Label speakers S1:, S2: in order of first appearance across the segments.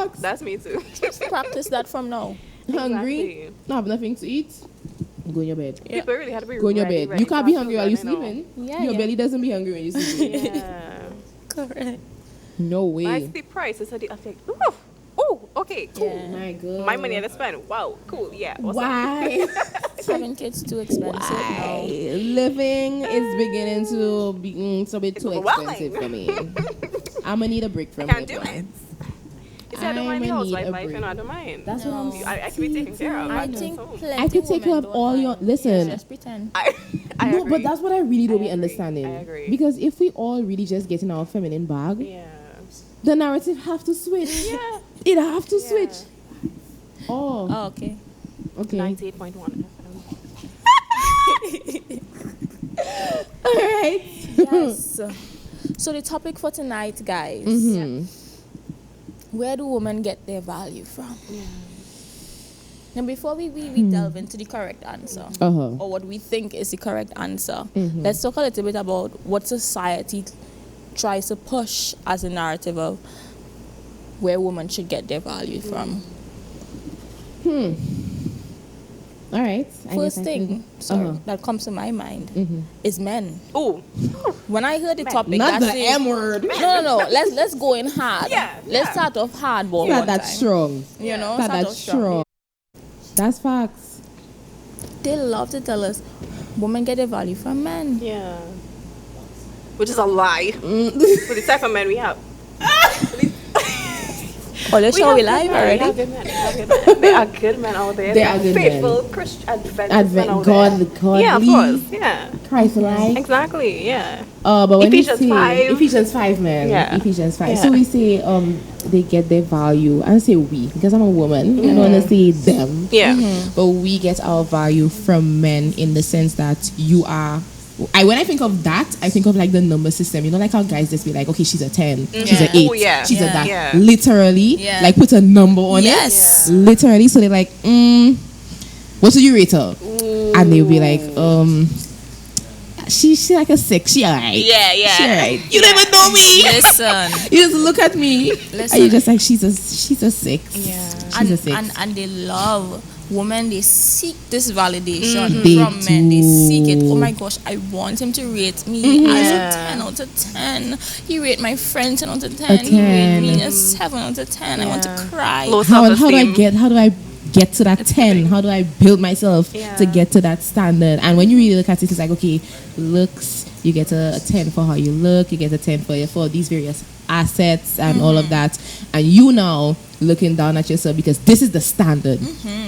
S1: Facts.
S2: That's me too.
S3: Practice that from now.
S1: Hungry?
S2: Exactly.
S1: Not have nothing to eat? Go in your bed.
S3: Yeah.
S2: People really had to be
S1: Go in your
S2: ready,
S1: bed.
S2: ready
S1: You can't
S2: for
S1: be
S2: food,
S1: hungry while you're
S2: I know.
S1: sleeping.
S3: Yeah,
S1: Your
S3: yeah.
S1: belly doesn't be hungry when you're sleeping.
S2: Yeah.
S3: Correct.
S1: No
S2: My
S1: way.
S2: sleep price is like, ooh, okay, cool.
S3: Yeah.
S1: My God.
S2: My money to spend. Wow, cool. Yeah. Awesome.
S1: Why?
S3: Having kids too expensive now.
S1: Living is beginning to be it's a bit
S2: It's
S1: too
S2: overwhelming.
S1: expensive for me. I'm gonna need a break from
S2: I can't
S1: it.
S2: do
S1: man.
S2: it. You see, I don't mind the
S1: I'ma need
S2: housewife
S1: a
S2: life,
S1: break.
S2: and I don't mind.
S1: That's what I'm
S3: No.
S2: I can be taken care of.
S3: I
S2: at
S3: think
S2: home.
S3: plenty
S1: I could take care
S3: women
S1: of
S3: don't
S1: all your
S3: mind.
S1: listen.
S3: Just pretend.
S2: I
S1: No,
S2: agree.
S1: but that's what I really don't
S2: I
S1: be
S2: agree.
S1: understanding.
S2: I agree.
S1: Because if we all really just get in our feminine bag,
S2: Yeah.
S1: the narrative have to switch.
S2: Yeah.
S1: It have to
S2: Yeah.
S1: switch. Oh,
S3: Oh, okay.
S1: okay.
S2: 98.1.
S1: All right.
S3: Yes. So the topic for tonight, guys,
S1: Mhm.
S3: where do women get their value from? And before we delve into the correct answer,
S1: Uh-huh.
S3: or what we think is the correct answer,
S1: Mhm.
S3: let's talk a little bit about what society tries to push as a narrative of where women should get their value from.
S1: All right. I
S3: First
S1: guess I
S3: thing
S1: can-
S3: sorry,
S1: Uh-huh.
S3: that comes to my mind
S1: Mhm.
S3: is men.
S2: Ooh.
S3: When I heard the topic,
S1: Not
S3: that's
S1: the
S3: it.
S1: M word.
S3: No. Let's go in hard.
S2: Yeah,
S3: Let's
S2: yeah.
S3: start off hard, but
S1: Not
S3: one
S1: that
S3: time.
S1: strong.
S3: You know,
S1: Not
S3: start
S1: that
S3: off strong.
S1: strong. That's facts.
S3: They love to tell us women get their value from men.
S2: Yeah. Which is a lie.
S1: Mm.
S2: For the type of men we have.
S3: Oh, let's show we live
S2: We
S3: already.
S2: have good men. We have good men. There are good men out there.
S1: There are good men.
S2: faithful Christian Adventist men out
S1: God,
S2: there. Yeah, of
S1: godly,
S2: course. Yeah.
S1: Christ-like.
S2: Exactly. Yeah.
S1: But when
S2: Ephesians
S1: we say
S2: 5.
S1: Ephesians 5, man.
S2: Yeah.
S1: Ephesians 5.
S2: Yeah.
S1: So we say they get their value. I say we because I'm a woman. I don't want to say them.
S2: Yeah.
S1: But we get our value from men in the sense that you are. When I think of that, I think of like the number system. You know, like how guys just be like, okay, she's a 10, she's
S3: Yeah.
S1: a 8,
S2: Oh, yeah.
S1: she's a
S3: Yeah.
S1: that.
S2: Yeah.
S1: Literally,
S3: Yeah.
S1: like put a number on
S3: Yes.
S1: it. Literally, so they're like, what should you rate her? And they'll be like, she's like a 6. She alright.
S2: Yeah, yeah.
S1: She alright. You don't even know me.
S3: Listen.
S1: You just look at me.
S3: Listen.
S1: And you're just like, she's a 6.
S2: Yeah.
S1: She's a 6.
S3: And they love women. They seek this validation
S1: They
S3: from men. They seek it.
S1: do.
S3: Oh my gosh, I want him to rate me as a 10 out of 10. He rate my friend 10 out of 10. He rate me a 7 out of 10. I want to cry.
S2: Low
S1: how do I
S2: self-esteem.
S1: get to that 10? How do I build myself
S2: Yeah.
S1: to get to that standard? And when you really look at it, it's like, okay, looks, you get a 10 for how you look, you get a 10 for these various assets and all of that. And you now looking down at yourself because this is the standard.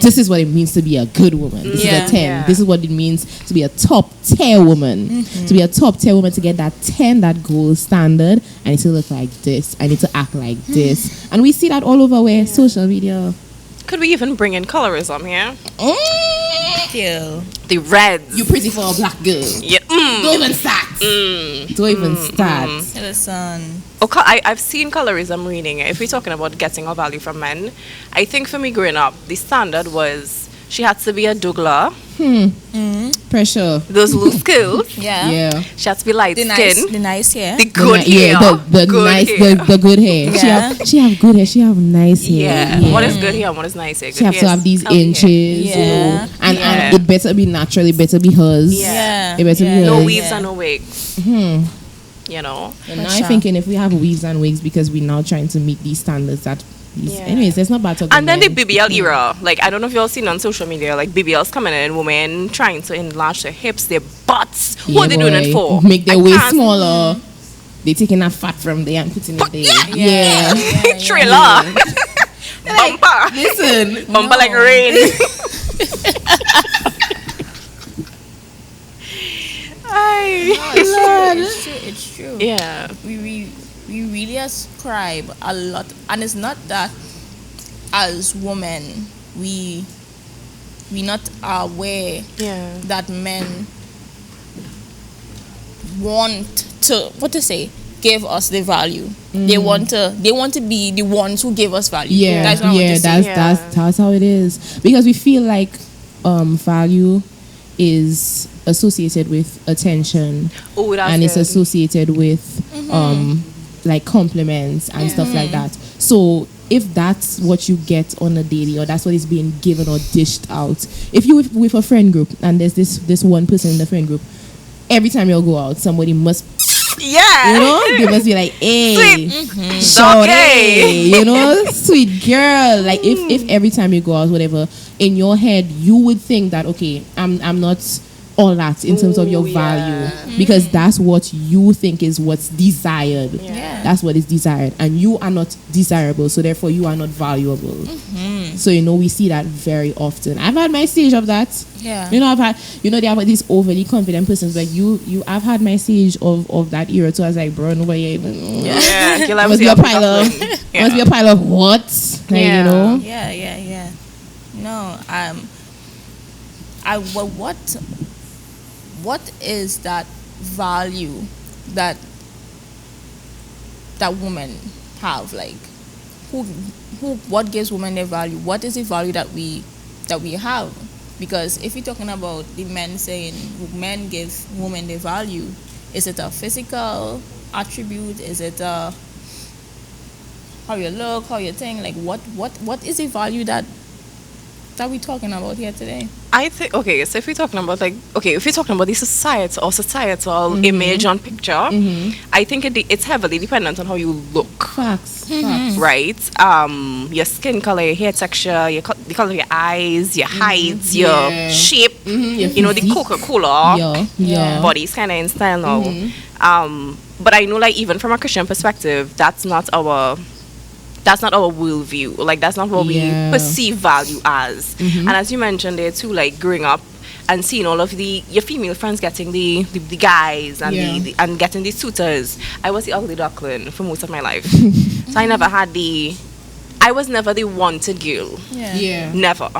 S1: This is what it means to be a good woman. This
S3: Yeah.
S1: is a 10.
S2: Yeah.
S1: This is what it means to be a top tier woman. To be a top tier woman, to get that 10, that gold standard, I need to look like this. I need to act like this. And we see that all over where social media.
S2: Could we even bring in colorism here?
S3: Kill.
S2: The reds.
S1: You pretty for a black girl.
S2: Yeah.
S1: Don't even start. Don't even start.
S3: Listen.
S2: I've seen colorism reading. If we're talking about getting our value from men, I think for me growing up, the standard was she had to be a Douglas,
S1: Pressure.
S2: those loose skills.
S3: Yeah.
S1: Yeah.
S2: She had to be light
S3: The
S2: skin,
S3: nice hair.
S2: the good hair,
S1: the
S2: good
S1: nice,
S2: hair.
S1: the good hair.
S3: Yeah.
S1: She have good hair. She have nice hair.
S2: Yeah. What is good hair and what is nice hair?
S1: She
S2: Good
S1: have
S2: hair
S1: to
S2: is
S1: have these
S2: healthy hair.
S1: inches, you
S3: Yeah.
S1: know, and
S2: Yeah.
S1: it better be natural. It better be hers.
S2: Yeah.
S1: It better be hers.
S2: No weaves
S3: Yeah.
S2: and no wigs. You know.
S1: And now
S3: Sure.
S1: I'm thinking if we have weaves and wigs because we're now trying to meet these standards that.
S2: Yeah.
S1: Anyways, it's not bad talking.
S2: And then the
S1: men.
S2: BBL era, like I don't know if you all seen on social media, like BBLs coming in, women trying to enlarge their hips, their butts. What are they doing it
S1: boy.
S2: for?
S1: Make their
S2: I
S1: waist
S2: can't-
S1: smaller. They taking that fat from there and putting it there.
S2: Yeah. Trailer. Bumper.
S1: Listen.
S2: Bumper like rain. Aye.
S3: It's true.
S2: Yeah.
S3: We really ascribe a lot, and it's not that as women we not aware
S2: Yeah.
S3: that men want to give us the value. They want to be the ones who give us value.
S1: Yeah,
S3: That's what I want
S1: yeah,
S3: to say.
S1: that's how it is. Because we feel like value is associated with attention,
S2: Oh, that's
S1: and it's
S2: good.
S1: associated with like compliments and stuff like that. So if that's what you get on a daily, or that's what is being given or dished out, if you with a friend group and there's this one person in the friend group, every time you go out, somebody must,
S2: Yeah.
S1: you know, they must be like, hey,
S2: Sweet.
S1: shorty,
S2: Okay.
S1: you know, sweet girl. Like if every time you go out, whatever, in your head you would think that, okay, I'm not all that in terms of your value, because that's what you think is what's desired.
S3: Yeah.
S1: That's what is desired, and you are not desirable, so therefore you are not valuable. So you know, we see that very often. I've had my stage of that.
S3: Yeah.
S1: You know, I've had, you know, they have these overly confident persons, like I've had my stage of that era too. I was like, bro, nobody even
S2: Yeah. You'll have
S1: must
S2: to
S1: be a
S2: see
S1: pile of
S2: Yeah.
S1: must be a pile of what? Like,
S2: Yeah.
S1: you know?
S3: Yeah. No, what is that value that women have? Like, what gives women their value? What is the value that we have? Because if you're talking about the men saying men give women their value, is it a physical attribute? Is it a how you look, how you think? Like, what is the value that we're talking about here today?
S2: I think, okay, so if we're talking about the societal image on picture, I think it's heavily dependent on how you look.
S1: Facts.
S2: Right? Your skin color, your hair texture, the color of your eyes, your height, your shape, you know, the
S1: physique.
S2: Coca-Cola
S1: Yeah.
S2: body's kind of in style now. But I know, like, even from a Christian perspective, that's not our worldview. Like, that's not what we perceive value as. And as you mentioned there too, like, growing up and seeing all of your female friends getting the guys and and getting the suitors. I was the ugly duckling for most of my life. So I was never the wanted girl.
S1: Yeah.
S2: Never.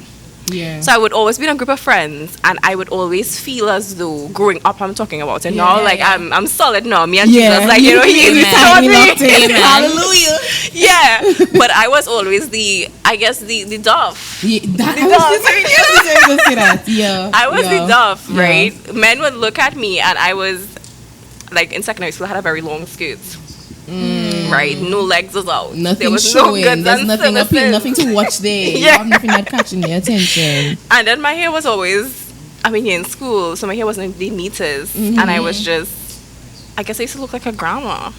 S1: Yeah.
S2: So I would always be in a group of friends, and I would always feel as though growing up, I'm talking about it now, like I'm solid now. Me and Jesus, like, you know, he's taught me.
S1: Hallelujah.
S2: Yeah, but I was always the dove. I was the dove, right? Men would look at me, and I was like, in secondary school, I had a very long skirt. Right, no legs was out.
S1: Nothing
S2: there was
S1: showing.
S2: No
S1: There's nothing appealing, nothing to watch there. You have nothing that catching your attention.
S2: And then my hair was always, I mean, in school, so my hair wasn't the neatest, and I was just, I guess I used to look like a grandma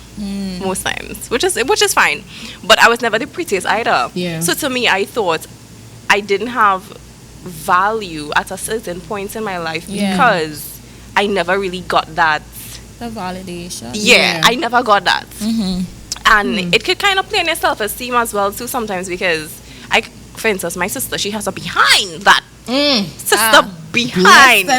S2: most times, which is fine. But I was never the prettiest either.
S1: Yeah.
S2: So to me, I thought I didn't have value at a certain point in my life because I never really got that.
S3: The validation.
S2: Yeah, I never got that. And it could kind of play on your self-esteem as well too sometimes, because for instance, my sister, she has a behind that. Sister behind.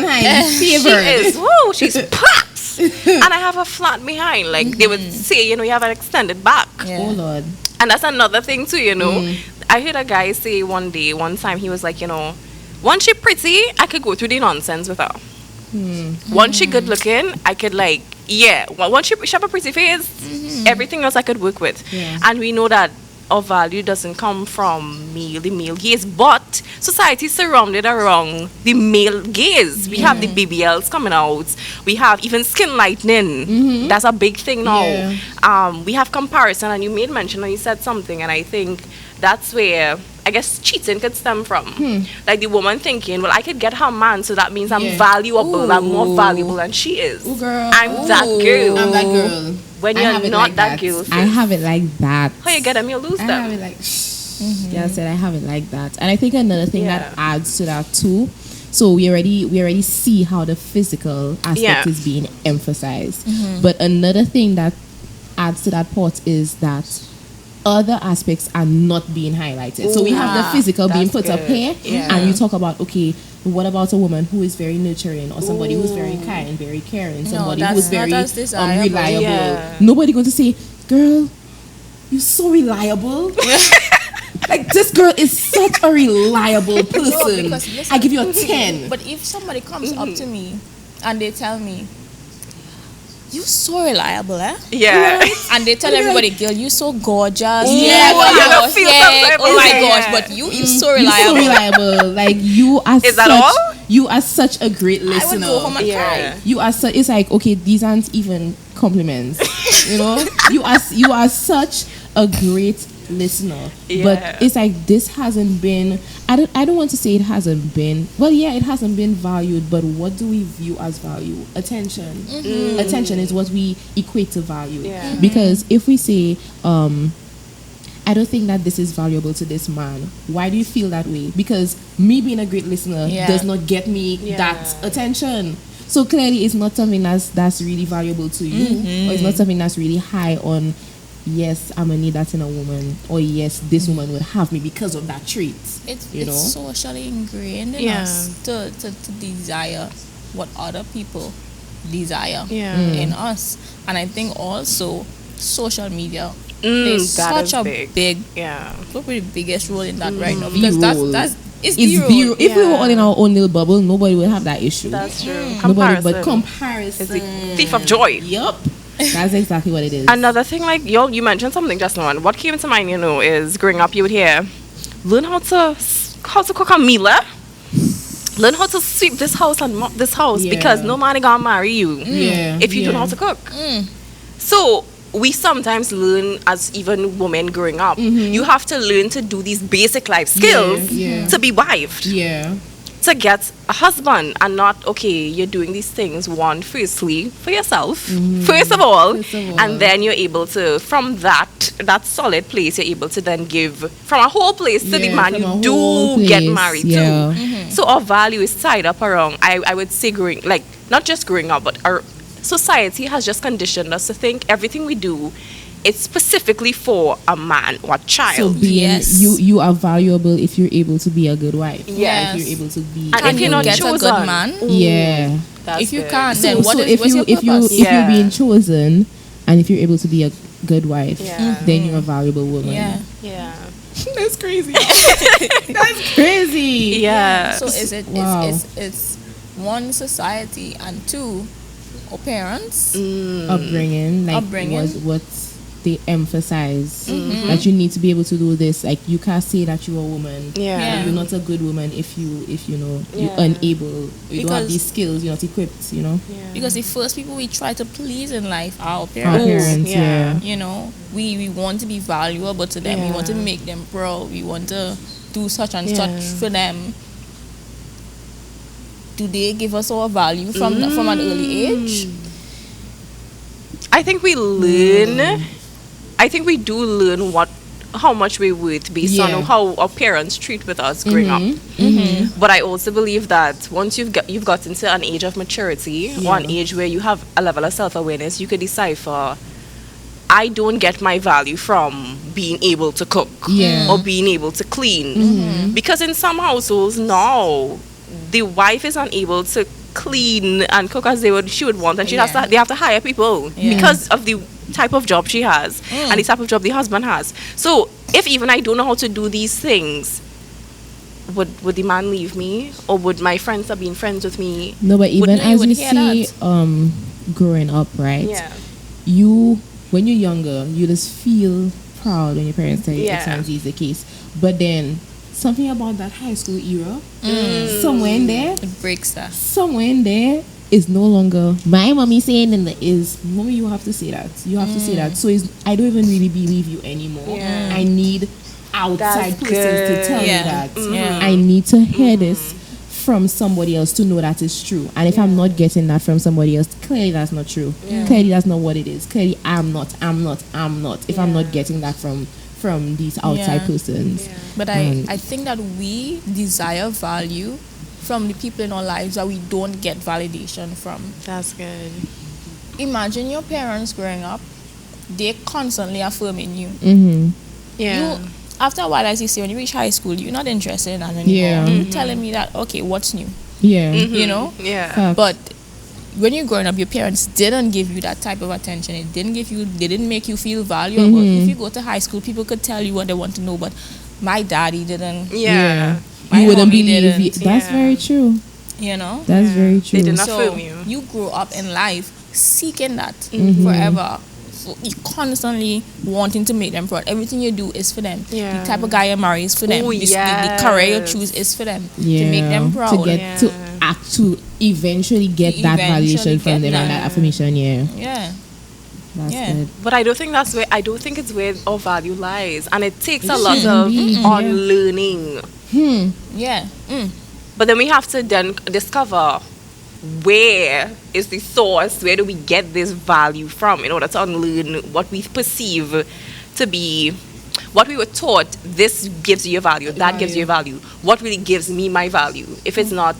S2: She is. Woo, she's packed. And I have a flat behind. Like they would say, you know, you have an extended back.
S1: Oh Lord.
S2: And that's another thing too, you know. I heard a guy say one time, he was like, you know, once she pretty, I could go through the nonsense with her. Once she good looking, I could like, once she have a pretty face, everything else I could work with. And we know that our value doesn't come from the male gaze, but society is surrounded around the male gaze. We have the BBLs coming out. We have even skin lightening. That's a big thing now. We have comparison, and you made mention and you said something, and I think that's where I guess cheating could stem from. Like the woman thinking, well, I could get her man, so that means I'm valuable. I'm more valuable than she is.
S1: Ooh, girl.
S2: I'm that girl.
S1: I'm that girl.
S2: When you're not that girl.
S1: I have it like that.
S2: How you get them, you lose them.
S1: I have it like yeah, I said I have it like that. And I think another thing that adds to that too. So we already see how the physical aspect is being emphasized. But another thing that adds to that part is that other aspects are not being highlighted. So we have the physical being put up here, and you talk about, okay, what about a woman who is very nurturing, or somebody who's very kind, very caring, somebody who's very reliable? Nobody going to say, girl, you're so reliable. Like, this girl is such a reliable person. No, listen, I give you a 10.
S3: But if somebody comes up to me and they tell me, you're so reliable, eh?
S2: Yeah.
S3: And they tell everybody, girl, you're so gorgeous.
S2: Yeah.
S3: Oh my gosh, but you're so reliable.
S1: You're so reliable. Like, you are
S2: Is that all?
S1: You are such a great listener.
S3: I would go home and cry.
S1: You are it's like, okay, these aren't even compliments. You know? You are such a great listener.
S2: Yeah.
S1: But it's like this hasn't been, I don't want to say it hasn't been, well, yeah, it hasn't been valued, but what do we view as value? Attention. Attention is what we equate to value.
S2: Yeah.
S1: Because if we say, I don't think that this is valuable to this man. Why do you feel that way? Because me being a great listener does not get me that attention. So clearly it's not something that's really valuable to you, or it's not something that's really high on, yes, I'm gonna need that in a woman, or yes, this woman would have me because of that trait.
S3: It's socially ingrained in us to desire what other people desire in us. And I think also social media plays such a big probably the biggest role in that right now, because it's zero.
S1: If we were all in our own little bubble, nobody would have that issue.
S2: That's true.
S1: But comparison
S2: is the thief of joy.
S1: Yup. That's exactly what it is.
S2: Another thing, like you mentioned something just now, and what came to mind, is growing up, you would hear, learn how to cook a meal, learn how to sweep this house and mop this house, because no man gonna marry you if you don't know how to cook. So we sometimes learn, as even women growing up, you have to learn to do these basic life skills to be wived. To get a husband, and not, okay, you're doing these things, firstly for yourself, first of all, and then you're able to, from that solid place, you're able to then give from a whole place to the man you do get married to. So our value is tied up around, I would say, not just growing up, but our society has just conditioned us to think everything we do, it's specifically for a man or a child.
S1: So you are valuable if you're able to be a good wife.
S2: Yes.
S1: If you're able to be,
S2: and if you're not
S3: get
S2: chosen,
S3: a good man.
S2: If
S3: you can't,
S1: so,
S3: then what's your purpose?
S1: If you're being chosen, and if you're able to be a good wife, then you're a valuable woman. That's crazy. That's crazy.
S2: Yeah.
S3: So is it? It's one, society, and two, our parents
S1: upbringing. Was what they emphasize, that you need to be able to do this. Like, you can't say that you're a woman. You're not a good woman if you're unable, you don't have these skills, you're not equipped.
S3: Because the first people we try to please in life are our parents. We want to be valuable to them. We want to make them proud. We want to do such and such for them. Do they give us our value from an early age?
S2: I think we learn. I think we do learn how much we're worth based on how our parents treat with us growing up. But I also believe that once you've got into an age of maturity, or an age where you have a level of self-awareness, you could decipher, I don't get my value from being able to cook or being able to clean. Because in some households now, the wife is unable to clean and cook as she would want, and they have to hire people because of the type of job she has and the type of job the husband has. So if even I don't know how to do these things, would the man leave me, or would my friends stop being friends with me?
S1: No, but even as you see, growing up, right? When you're younger, you just feel proud when your parents tell you X is the case. But then something about that high school era, somewhere in there,
S3: it breaks that.
S1: Somewhere in there is no longer my mommy saying, and is mommy, you have to say that. You have to say that. So I don't even really believe you anymore. I need outside persons to tell me that. I need to hear this from somebody else to know that it's true. And if I'm not getting that from somebody else, clearly that's not true. Clearly that's not what it is. Clearly I'm not. If I'm not getting that from these outside persons.
S3: But I think that we desire value from the people in our lives that we don't get validation from.
S2: That's good.
S3: Imagine your parents growing up, they constantly affirming you. After a while, as you say, when you reach high school, you're not interested in that anymore. You're telling me that, okay, what's new? But when you're growing up, your parents didn't give you that type of attention. They didn't make you feel valuable. If you go to high school, people could tell you what they want to know, but my daddy didn't.
S1: You wouldn't believe it. That's very true. That's very true.
S2: They didn't
S3: so
S2: affirm you.
S3: You grow up in life seeking that forever. So you constantly wanting to make them proud. Everything you do is for them. The type of guy you marry is for them. The career you choose is for them. To make them proud.
S1: To eventually get that validation from them and that affirmation. That's
S3: Yeah.
S1: good.
S2: But I don't think it's where our value lies, and it takes a lot
S1: shouldn't
S2: of
S1: be, yeah.
S2: unlearning.
S3: Yeah.
S2: But then we have to then discover where is the source, where do we get this value from in order to unlearn what we perceive to be, what we were taught, this gives you a value, that gives you a value. What really gives me my value? If it's not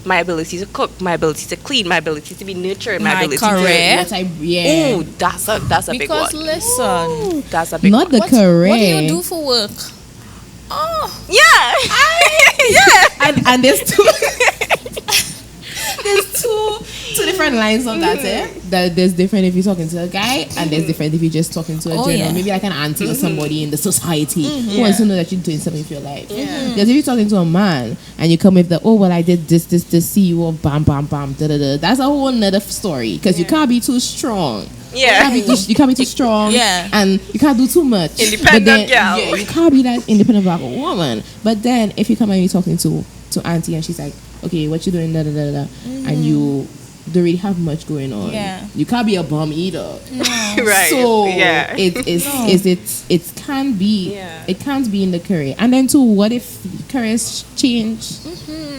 S2: my ability to cook, my ability to clean, my ability to be nurtured, my
S3: My
S2: ability
S3: career.
S1: What I, yeah.
S2: Ooh, that's a big one.
S3: Because listen,
S2: That's a big
S1: Not
S2: one.
S1: the career.
S3: what do you do for work? Oh,
S2: Yeah.
S1: And there's two there's two different lines of that, that there's different if you're talking to a guy, and there's different if you're just talking to a
S3: Oh,
S1: general,
S3: yeah.
S1: maybe like an auntie or somebody in the society who wants to know that you're doing something for your life.
S2: Yeah.
S1: Because if you're talking to a man and you come with the, oh well, I did this, see you, or bam bam bam, da da da, that's a whole nother story, because you can't be too strong.
S2: Yeah.
S1: You can't be too strong.
S3: Yeah.
S1: And you can't do too much.
S2: Independent
S1: But then,
S2: gal.
S1: Yeah, you can't be that independent black woman. But then if you come and you're talking to auntie and she's like, okay, what you doing, da da da da, and you don't really have much going on.
S3: Yeah.
S1: You can't be a bum either.
S2: Right.
S1: So
S2: yeah.
S1: it can be
S2: Yeah.
S1: it can't be in the career. And then too, what if careers change?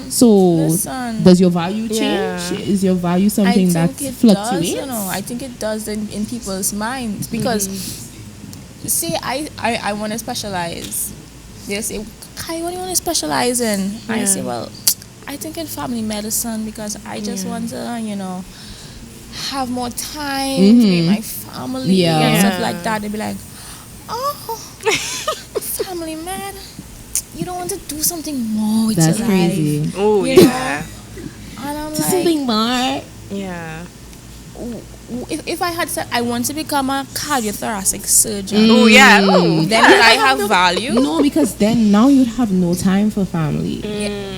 S1: So
S3: Listen.
S1: does your value change?
S2: Yeah.
S1: Is your value something that fluctuates?
S3: Does, I think it does in people's minds, because see, I want to specialize. They say, Kai, what do you want to specialize in? I
S2: Yeah.
S3: say, well, I think in family medicine, because I just want to, have more time to be with my family
S1: Yeah.
S3: and stuff
S2: Yeah.
S3: like that. They'd be like, oh, family man, you don't want to do something more with
S1: That's
S3: your
S1: crazy.
S3: life.
S2: Oh
S3: You
S2: yeah.
S3: And I'm
S1: Just
S3: like,
S1: something more.
S2: Yeah.
S3: if I had said I want to become a cardiothoracic surgeon,
S2: Oh yeah. Oh,
S3: then would I have value?
S1: No, because then now you'd have no time for family,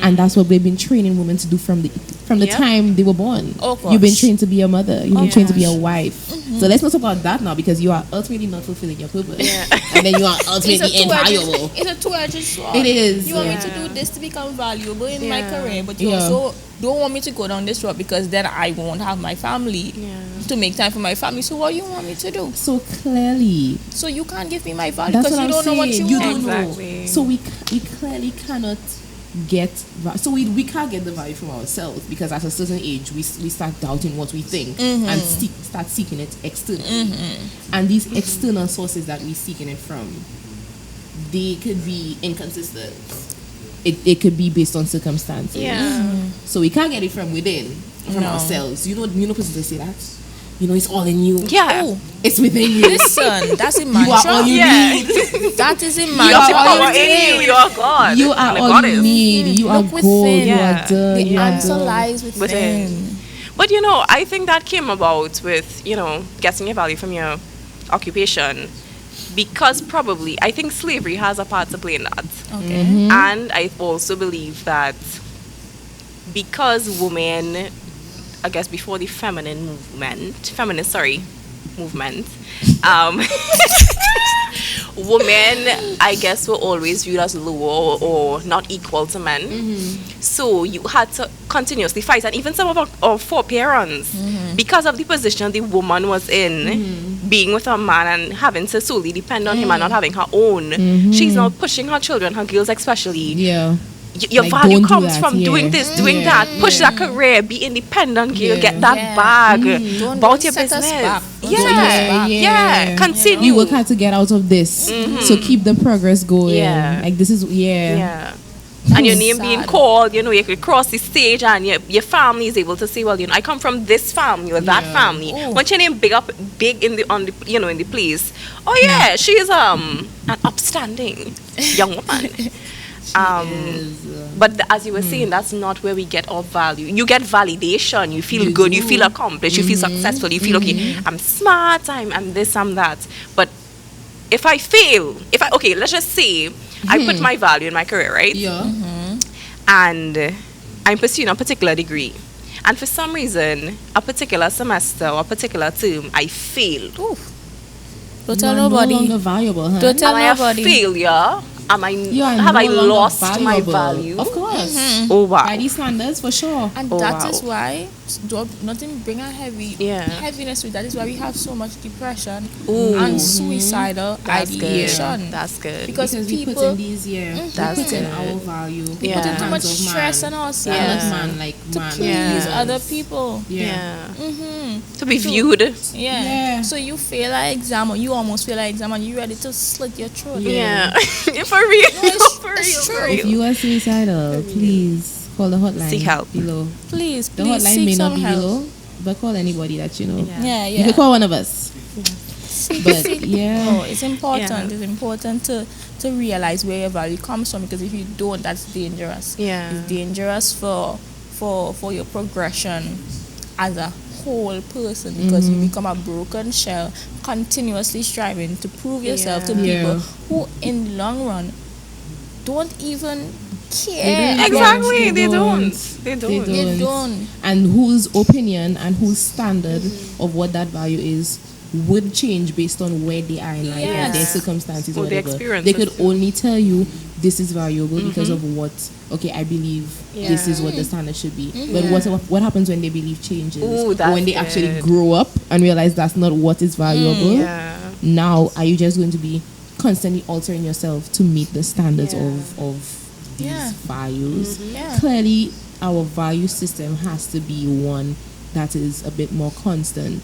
S1: and that's what they've been training women to do from the
S2: Yep.
S1: time they were born.
S3: Oh,
S1: You've been
S3: gosh.
S1: trained to be a mother. You've been trained to be a
S3: gosh.
S1: wife. So let's not talk about that now, because you are ultimately not fulfilling your purpose,
S2: Yeah.
S1: and then you are ultimately invaluable.
S3: It's a two-edged sword.
S1: It is.
S3: You want me
S2: Yeah.
S3: to do this to become valuable in my
S2: Yeah.
S3: career, but you
S1: Yeah.
S3: also don't want me to go down this road, because then I won't have my family to make time for my family. So what do you want me to do?
S1: So clearly,
S3: So you can't give me my value
S1: that's
S3: because
S1: what
S3: you
S1: I'm
S3: don't know what
S1: saying.
S3: you
S1: You
S3: want.
S1: don't
S2: Exactly.
S1: know. So we clearly cannot get so we can't get the value from ourselves, because at a certain age we start doubting what we think and start seeking it externally, and these external sources that we're seeking it from, they could be inconsistent. It could be based on circumstances.
S2: Yeah.
S1: So we can't get it from within, from
S3: No.
S1: ourselves. You know people say that. It's all in you.
S2: Yeah.
S3: Oh,
S1: It's within you.
S3: listen, that's in
S1: You are all
S3: mantra.
S1: you
S2: Yeah.
S1: need.
S3: That is in
S2: You
S3: mantra.
S2: have the
S1: all
S2: power
S1: you
S2: in
S1: need.
S2: you. You are God.
S1: You are
S2: And a
S1: all
S2: goddess.
S1: you need. You are
S3: Look
S1: gold.
S3: within.
S1: You
S2: Yeah.
S1: are done.
S3: The
S1: You are
S3: answer
S1: done.
S3: lies within.
S2: But I think that came about with, getting your value from your occupation, because probably I think slavery has a part to play in that.
S3: Okay.
S2: And I also believe that because women, I guess before the movement, women, I guess, were always viewed as lower or not equal to men. So you had to continuously fight. And even some of our foreparents, because of the position the woman was in, being with a man and having to solely depend on him and not having her own, she's now pushing her children, her girls especially.
S1: Yeah.
S2: Your
S1: Like,
S2: value
S1: don't do
S2: comes
S1: that,
S2: from
S1: yeah.
S2: doing this, doing
S1: Yeah,
S2: that, push that career, be independent, girl,
S1: Yeah.
S2: get that
S3: Yeah.
S2: bag,
S3: Don't
S2: about your
S3: set us
S2: business.
S3: back. Don't
S2: Yeah,
S3: set us back.
S2: yeah, continue.
S1: You work hard to get out of this, so keep the progress going.
S2: Yeah.
S1: Like this is
S2: Yeah. And your name being
S3: sad.
S2: called, you could cross the stage and your family is able to say, well, I come from this family or that
S1: Yeah.
S2: family.
S3: Ooh.
S2: Once your name big in the place. Oh yeah, she is an upstanding young woman. But as you were saying, that's not where we get our value. You get validation. You feel
S1: You
S2: good.
S1: do.
S2: You feel accomplished. You feel successful. You feel okay. I'm smart. I'm this. I'm that. But if I fail, let's just say I put my value in my career, right?
S1: Yeah.
S2: And I'm pursuing a particular degree, and for some reason, a particular semester or a particular term, I failed.
S3: Don't tell
S1: You are
S3: nobody.
S1: No longer valuable, huh?
S3: Don't tell
S2: Am I a
S3: nobody.
S2: failure? Am I
S1: You are
S2: have
S1: no
S2: I
S1: longer
S2: lost my
S1: valuable.
S2: value?
S1: Of course.
S2: Oh wow.
S1: By these standards, for sure.
S3: And
S2: Oh,
S3: that
S2: wow.
S3: is why nothing bring a heaviness with that is why we have so much depression and suicidal
S2: That's good.
S3: ideation.
S2: That's good.
S3: Because
S1: we
S3: people
S1: put in these, we
S2: That's
S1: put in
S2: good.
S1: our value.
S3: we put in too much stress on ourselves
S2: Yeah.
S1: Man, like
S3: to
S1: man.
S3: please
S2: Yeah.
S3: other people.
S2: Yeah.
S3: Mm-hmm.
S2: To be viewed.
S3: Yeah. So you fail an exam or you almost fail an exam and you ready to slit your throat.
S2: Yeah. For real. For real.
S3: it's true.
S2: For
S1: If
S2: real.
S1: you are suicidal, please call the hotline.
S2: Seek help.
S1: Below.
S3: Please,
S1: The
S3: please
S1: hotline
S3: seek
S1: may not
S3: some
S1: be
S3: help.
S1: below, but call anybody that you know.
S3: Yeah,
S1: You can call one of us. But
S3: Oh, it's important.
S2: Yeah.
S3: It's important to realize where your value comes from because if you don't, that's dangerous.
S2: Yeah.
S3: It's dangerous for your progression as a whole person because you become a broken shell, continuously striving to prove yourself to
S2: Yeah.
S3: people
S1: Yeah.
S3: who, in the long run, don't even
S1: They
S3: care.
S1: don't.
S2: Exactly. They
S1: They
S2: don't.
S1: don't.
S2: They
S1: They
S2: don't.
S3: They don't.
S1: And whose opinion and whose standard of what that value is would change based on where they are in life and their
S3: Yes.
S1: circumstances,
S2: Or their
S1: whatever.
S2: experiences.
S1: They could only tell you this is valuable because of what. Okay, I believe this is what the standard should be. But what happens when their belief changes?
S2: Ooh,
S1: Or
S2: that's
S1: when they actually
S2: good.
S1: grow up and realize that's not what is valuable?
S2: Yeah.
S1: Now, are you just going to be constantly altering yourself to meet the standards
S2: Yeah.
S1: of these
S3: Yeah.
S1: values?
S3: Yeah.
S1: Clearly, our value system has to be one that is a bit more constant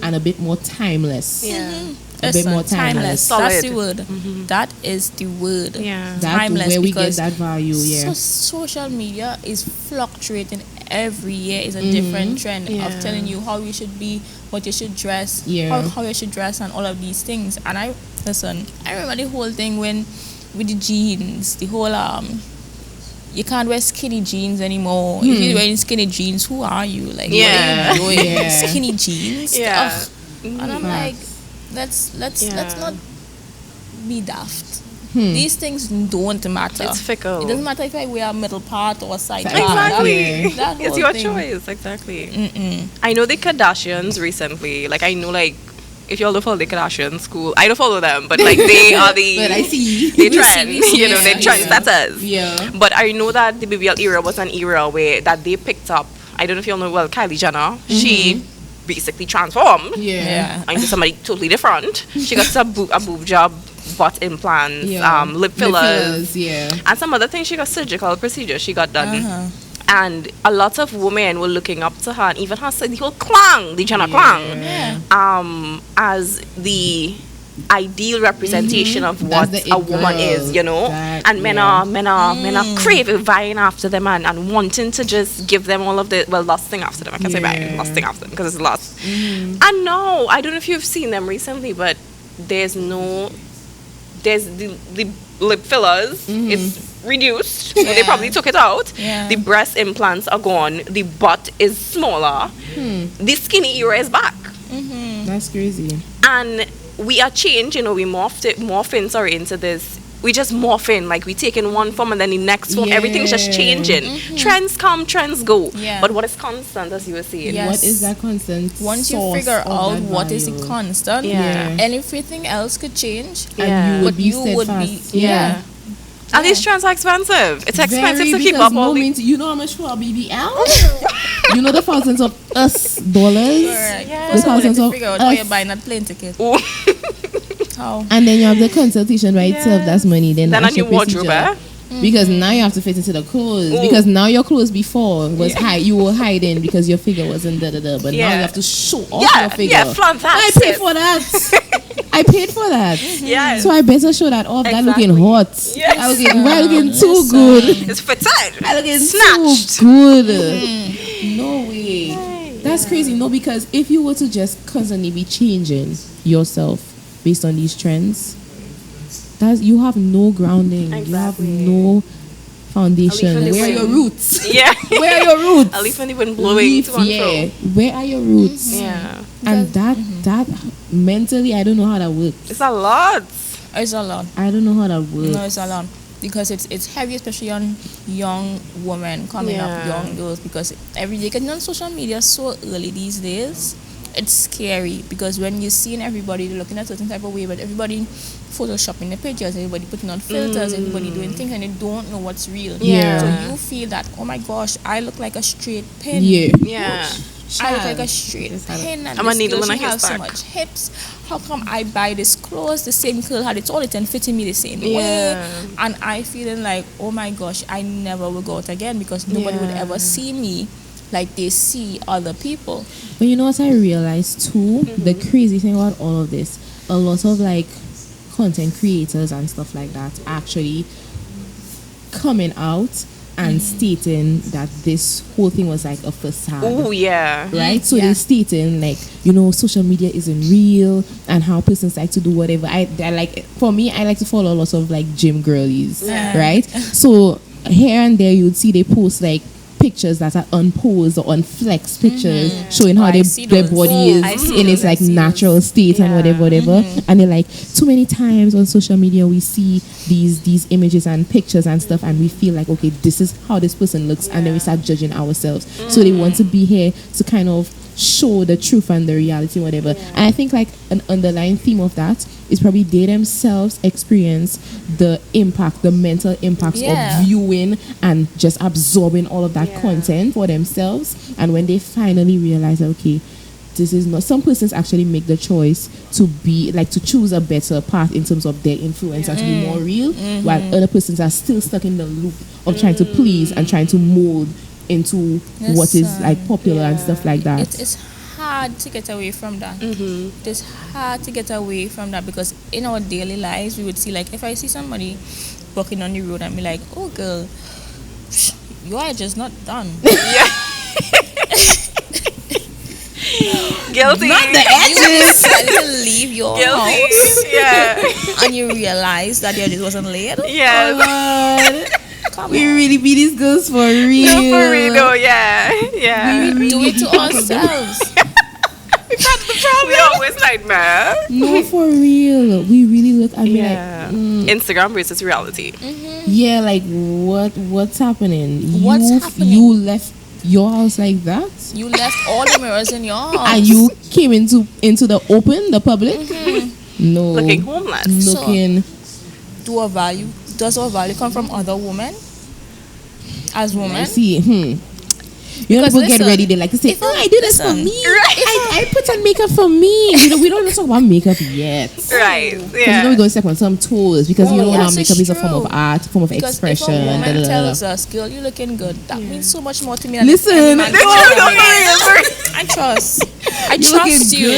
S1: and a bit more timeless.
S2: Yeah.
S1: A bit more timeless.
S3: That's
S2: Solid.
S3: the word. That is the word.
S2: Yeah.
S1: That's
S3: Timeless
S1: where we get
S3: because
S1: that value,
S3: So social media is fluctuating every year. Is a different trend
S2: Yeah.
S3: of telling you how you should be, what you should dress,
S1: Yeah.
S3: how you should dress, and all of these things. And I remember the whole thing when with the jeans, the whole you can't wear skinny jeans anymore. If you're wearing skinny jeans, who are you? Like,
S2: Yeah.
S3: what are you doing?
S1: Yeah.
S3: Skinny jeans.
S2: Yeah.
S3: Ugh. And I'm like, let's
S2: Yeah.
S3: not be daft. These things don't matter.
S2: It's fickle.
S3: It doesn't matter if I wear a middle part or a side part.
S2: Exactly.
S3: That
S2: It's
S3: whole
S2: your
S3: thing.
S2: choice. Exactly. I know the Kardashians recently. Like, I know, like, if y'all don't follow the Kardashian school, I don't follow them, but, like, they are the...
S1: But I see.
S2: They trend. You know, they
S1: Yeah.
S2: trendsetters.
S1: Yeah.
S2: But I know that the BBL era was an era where that they picked up, I don't know if y'all know, well, Kylie Jenner, she basically transformed
S1: Yeah.
S2: into somebody totally different. She got a boob job, butt implants,
S1: Yeah.
S2: lip fillers,
S1: Yeah.
S2: and some other things. She got surgical procedures she got done. And a lot of women were looking up to her, and even her, the whole clan, the Jenner clan,
S3: Yeah.
S2: as the ideal representation of what
S1: That's the
S2: a
S1: it
S2: woman
S1: girl.
S2: is, you know.
S1: That-
S2: And men are craving, vying after them, and wanting to just give them all of the lusting after them. I can't say vying, lusting after them because it's lust. And no, I don't know if you've seen them recently, but there's the lip fillers. It's reduced. So they probably took it out.
S3: Yeah.
S2: The breast implants are gone. The butt is smaller. The skinny era is back.
S1: That's crazy.
S2: And we are changed, you know, we morph into this. We just morph in, like we take in one form and then the next form. Everything's just
S1: Yeah.
S2: changing. Trends come, trends go.
S3: Yeah.
S2: But what is constant, as you were saying?
S3: Yeah.
S1: What is that constant?
S3: Once you
S1: source
S3: figure
S1: of
S3: out
S1: that
S3: what is the
S1: value?
S3: constant,
S2: Yeah.
S3: and everything else could change.
S1: And
S2: Yeah.
S1: you would
S3: But
S1: be
S3: you would be-
S1: steadfast.
S2: Yeah. And these trends are expensive. It's expensive
S1: Very,
S2: to keep
S1: because
S2: up all the...
S1: moment, you know how much for a BBL? You know the thousands of us dollars?
S3: Correct.
S2: Yeah.
S3: First of all, you have
S1: Thousands
S3: to
S1: of
S3: figure out how
S1: us.
S3: you're buying that plane ticket.
S2: Ooh.
S3: How?
S1: And then you have the consultation by itself,
S2: Yes.
S1: that's money. Then
S2: Then
S1: the
S2: a new
S1: actual
S2: wardrobe,
S1: procedure.
S2: eh?
S1: Because now you have to fit into the clothes.
S2: Ooh.
S1: Because now your clothes before was you were hiding because your figure wasn't da. But now
S2: Yeah.
S1: you have to show off
S2: Yeah,
S1: your figure.
S2: yeah, flaunt that
S1: I paid
S2: shit.
S1: for that. I paid for that.
S2: Yes.
S1: So I better show that off. That looking
S2: Exactly.
S1: hot.
S2: Yes.
S1: We're looking too good.
S2: It's fitted.
S1: I looking
S2: Snatched.
S1: too good. No way. That's crazy. No, because if you were to just constantly be changing yourself based on these trends, you have no grounding.
S2: Exactly.
S1: You have no foundation.
S2: At least
S1: Where are
S2: when
S1: your roots?
S2: Yeah.
S1: Where are your roots?
S2: At least when even blowing to and
S1: yeah.
S2: fro.
S1: Where are your roots?
S2: Yeah.
S1: And that mentally, I don't know how that works.
S2: It's a lot.
S3: It's a lot.
S1: I don't know how that works.
S3: No, it's a lot. Because it's heavy, especially on young women coming up,
S2: Yeah.
S3: young girls. Because every day, getting on social media so early these days, it's scary. Because when you're seeing everybody, they're looking a certain type of way, but everybody photoshopping the pictures, everybody putting on filters, everybody doing things, and they don't know what's real.
S1: Yeah.
S3: So you feel that, oh my gosh, I look like a straight pin.
S2: Yeah.
S3: I look like a straight pin, and
S2: I'm a
S3: this
S2: needle
S3: girl,
S2: in a
S3: she has so
S2: haystack.
S3: much hips. How come I buy this clothes, the same girl had it all, it and fitting me the same way, and I feeling like, oh my gosh, I never will go out again because nobody would ever see me like they see other people.
S1: But you know what I realized too? The crazy thing about all of this, a lot of like content creators and stuff like that actually coming out and stating that this whole thing was like a facade.
S2: Oh yeah.
S1: Right? So they're stating like, you know, social media isn't real and how persons like to do whatever. I like, for me, I like to follow a lot of like gym girlies, right? So here and there you would see they post like pictures that are unposed or unflexed pictures showing how their body is in its like natural state and whatever. And they're like, too many times on social media we see these images and pictures and stuff and we feel like, okay, this is how this person looks, and then we start judging ourselves. So they want to be here to kind of show the truth and the reality, whatever. And I think like an underlying theme of that is probably they themselves experience the impact, the mental impacts of viewing and just absorbing all of that content for themselves. And when they finally realize, okay, this is not, some persons actually make the choice to be like, to choose a better path in terms of their influence and to be more real, while other persons are still stuck in the loop of trying to please and trying to mold into what is like popular and stuff like that.
S3: It's hard to get away from that. It's hard to get away from that because in our daily lives we would see, like, if I see somebody walking on the road and be like, oh girl, you are just not done.
S2: Guilty.
S3: Not the edges. You decided to leave your house.
S2: Yeah.
S3: And you realize that your just wasn't laid.
S2: Yes.
S1: We really be these girls for real.
S2: No, for real, no, yeah.
S3: We do it to ourselves.
S2: That's the problem. We always like, man.
S1: No, for real. We really look at me like
S2: Instagram versus reality.
S1: yeah, like what's happening?
S3: What's happening?
S1: You left your house like that?
S3: You left all the mirrors in your house.
S1: And you came into the open, the public? No.
S2: Looking homeless.
S1: Looking.
S3: Does our value come from other women? As women?
S1: I see. You know, people get ready, they like to say, I do this for me. I put on makeup for me. You know, we don't talk about makeup yet.
S2: Right.
S1: Because you know we're going to step on some toes because you know now makeup is a form of art, form of
S3: because
S1: expression.
S3: If a woman tells us, girl, you're looking good, that means so much more to me than
S1: Listen,
S3: any man. I trust you.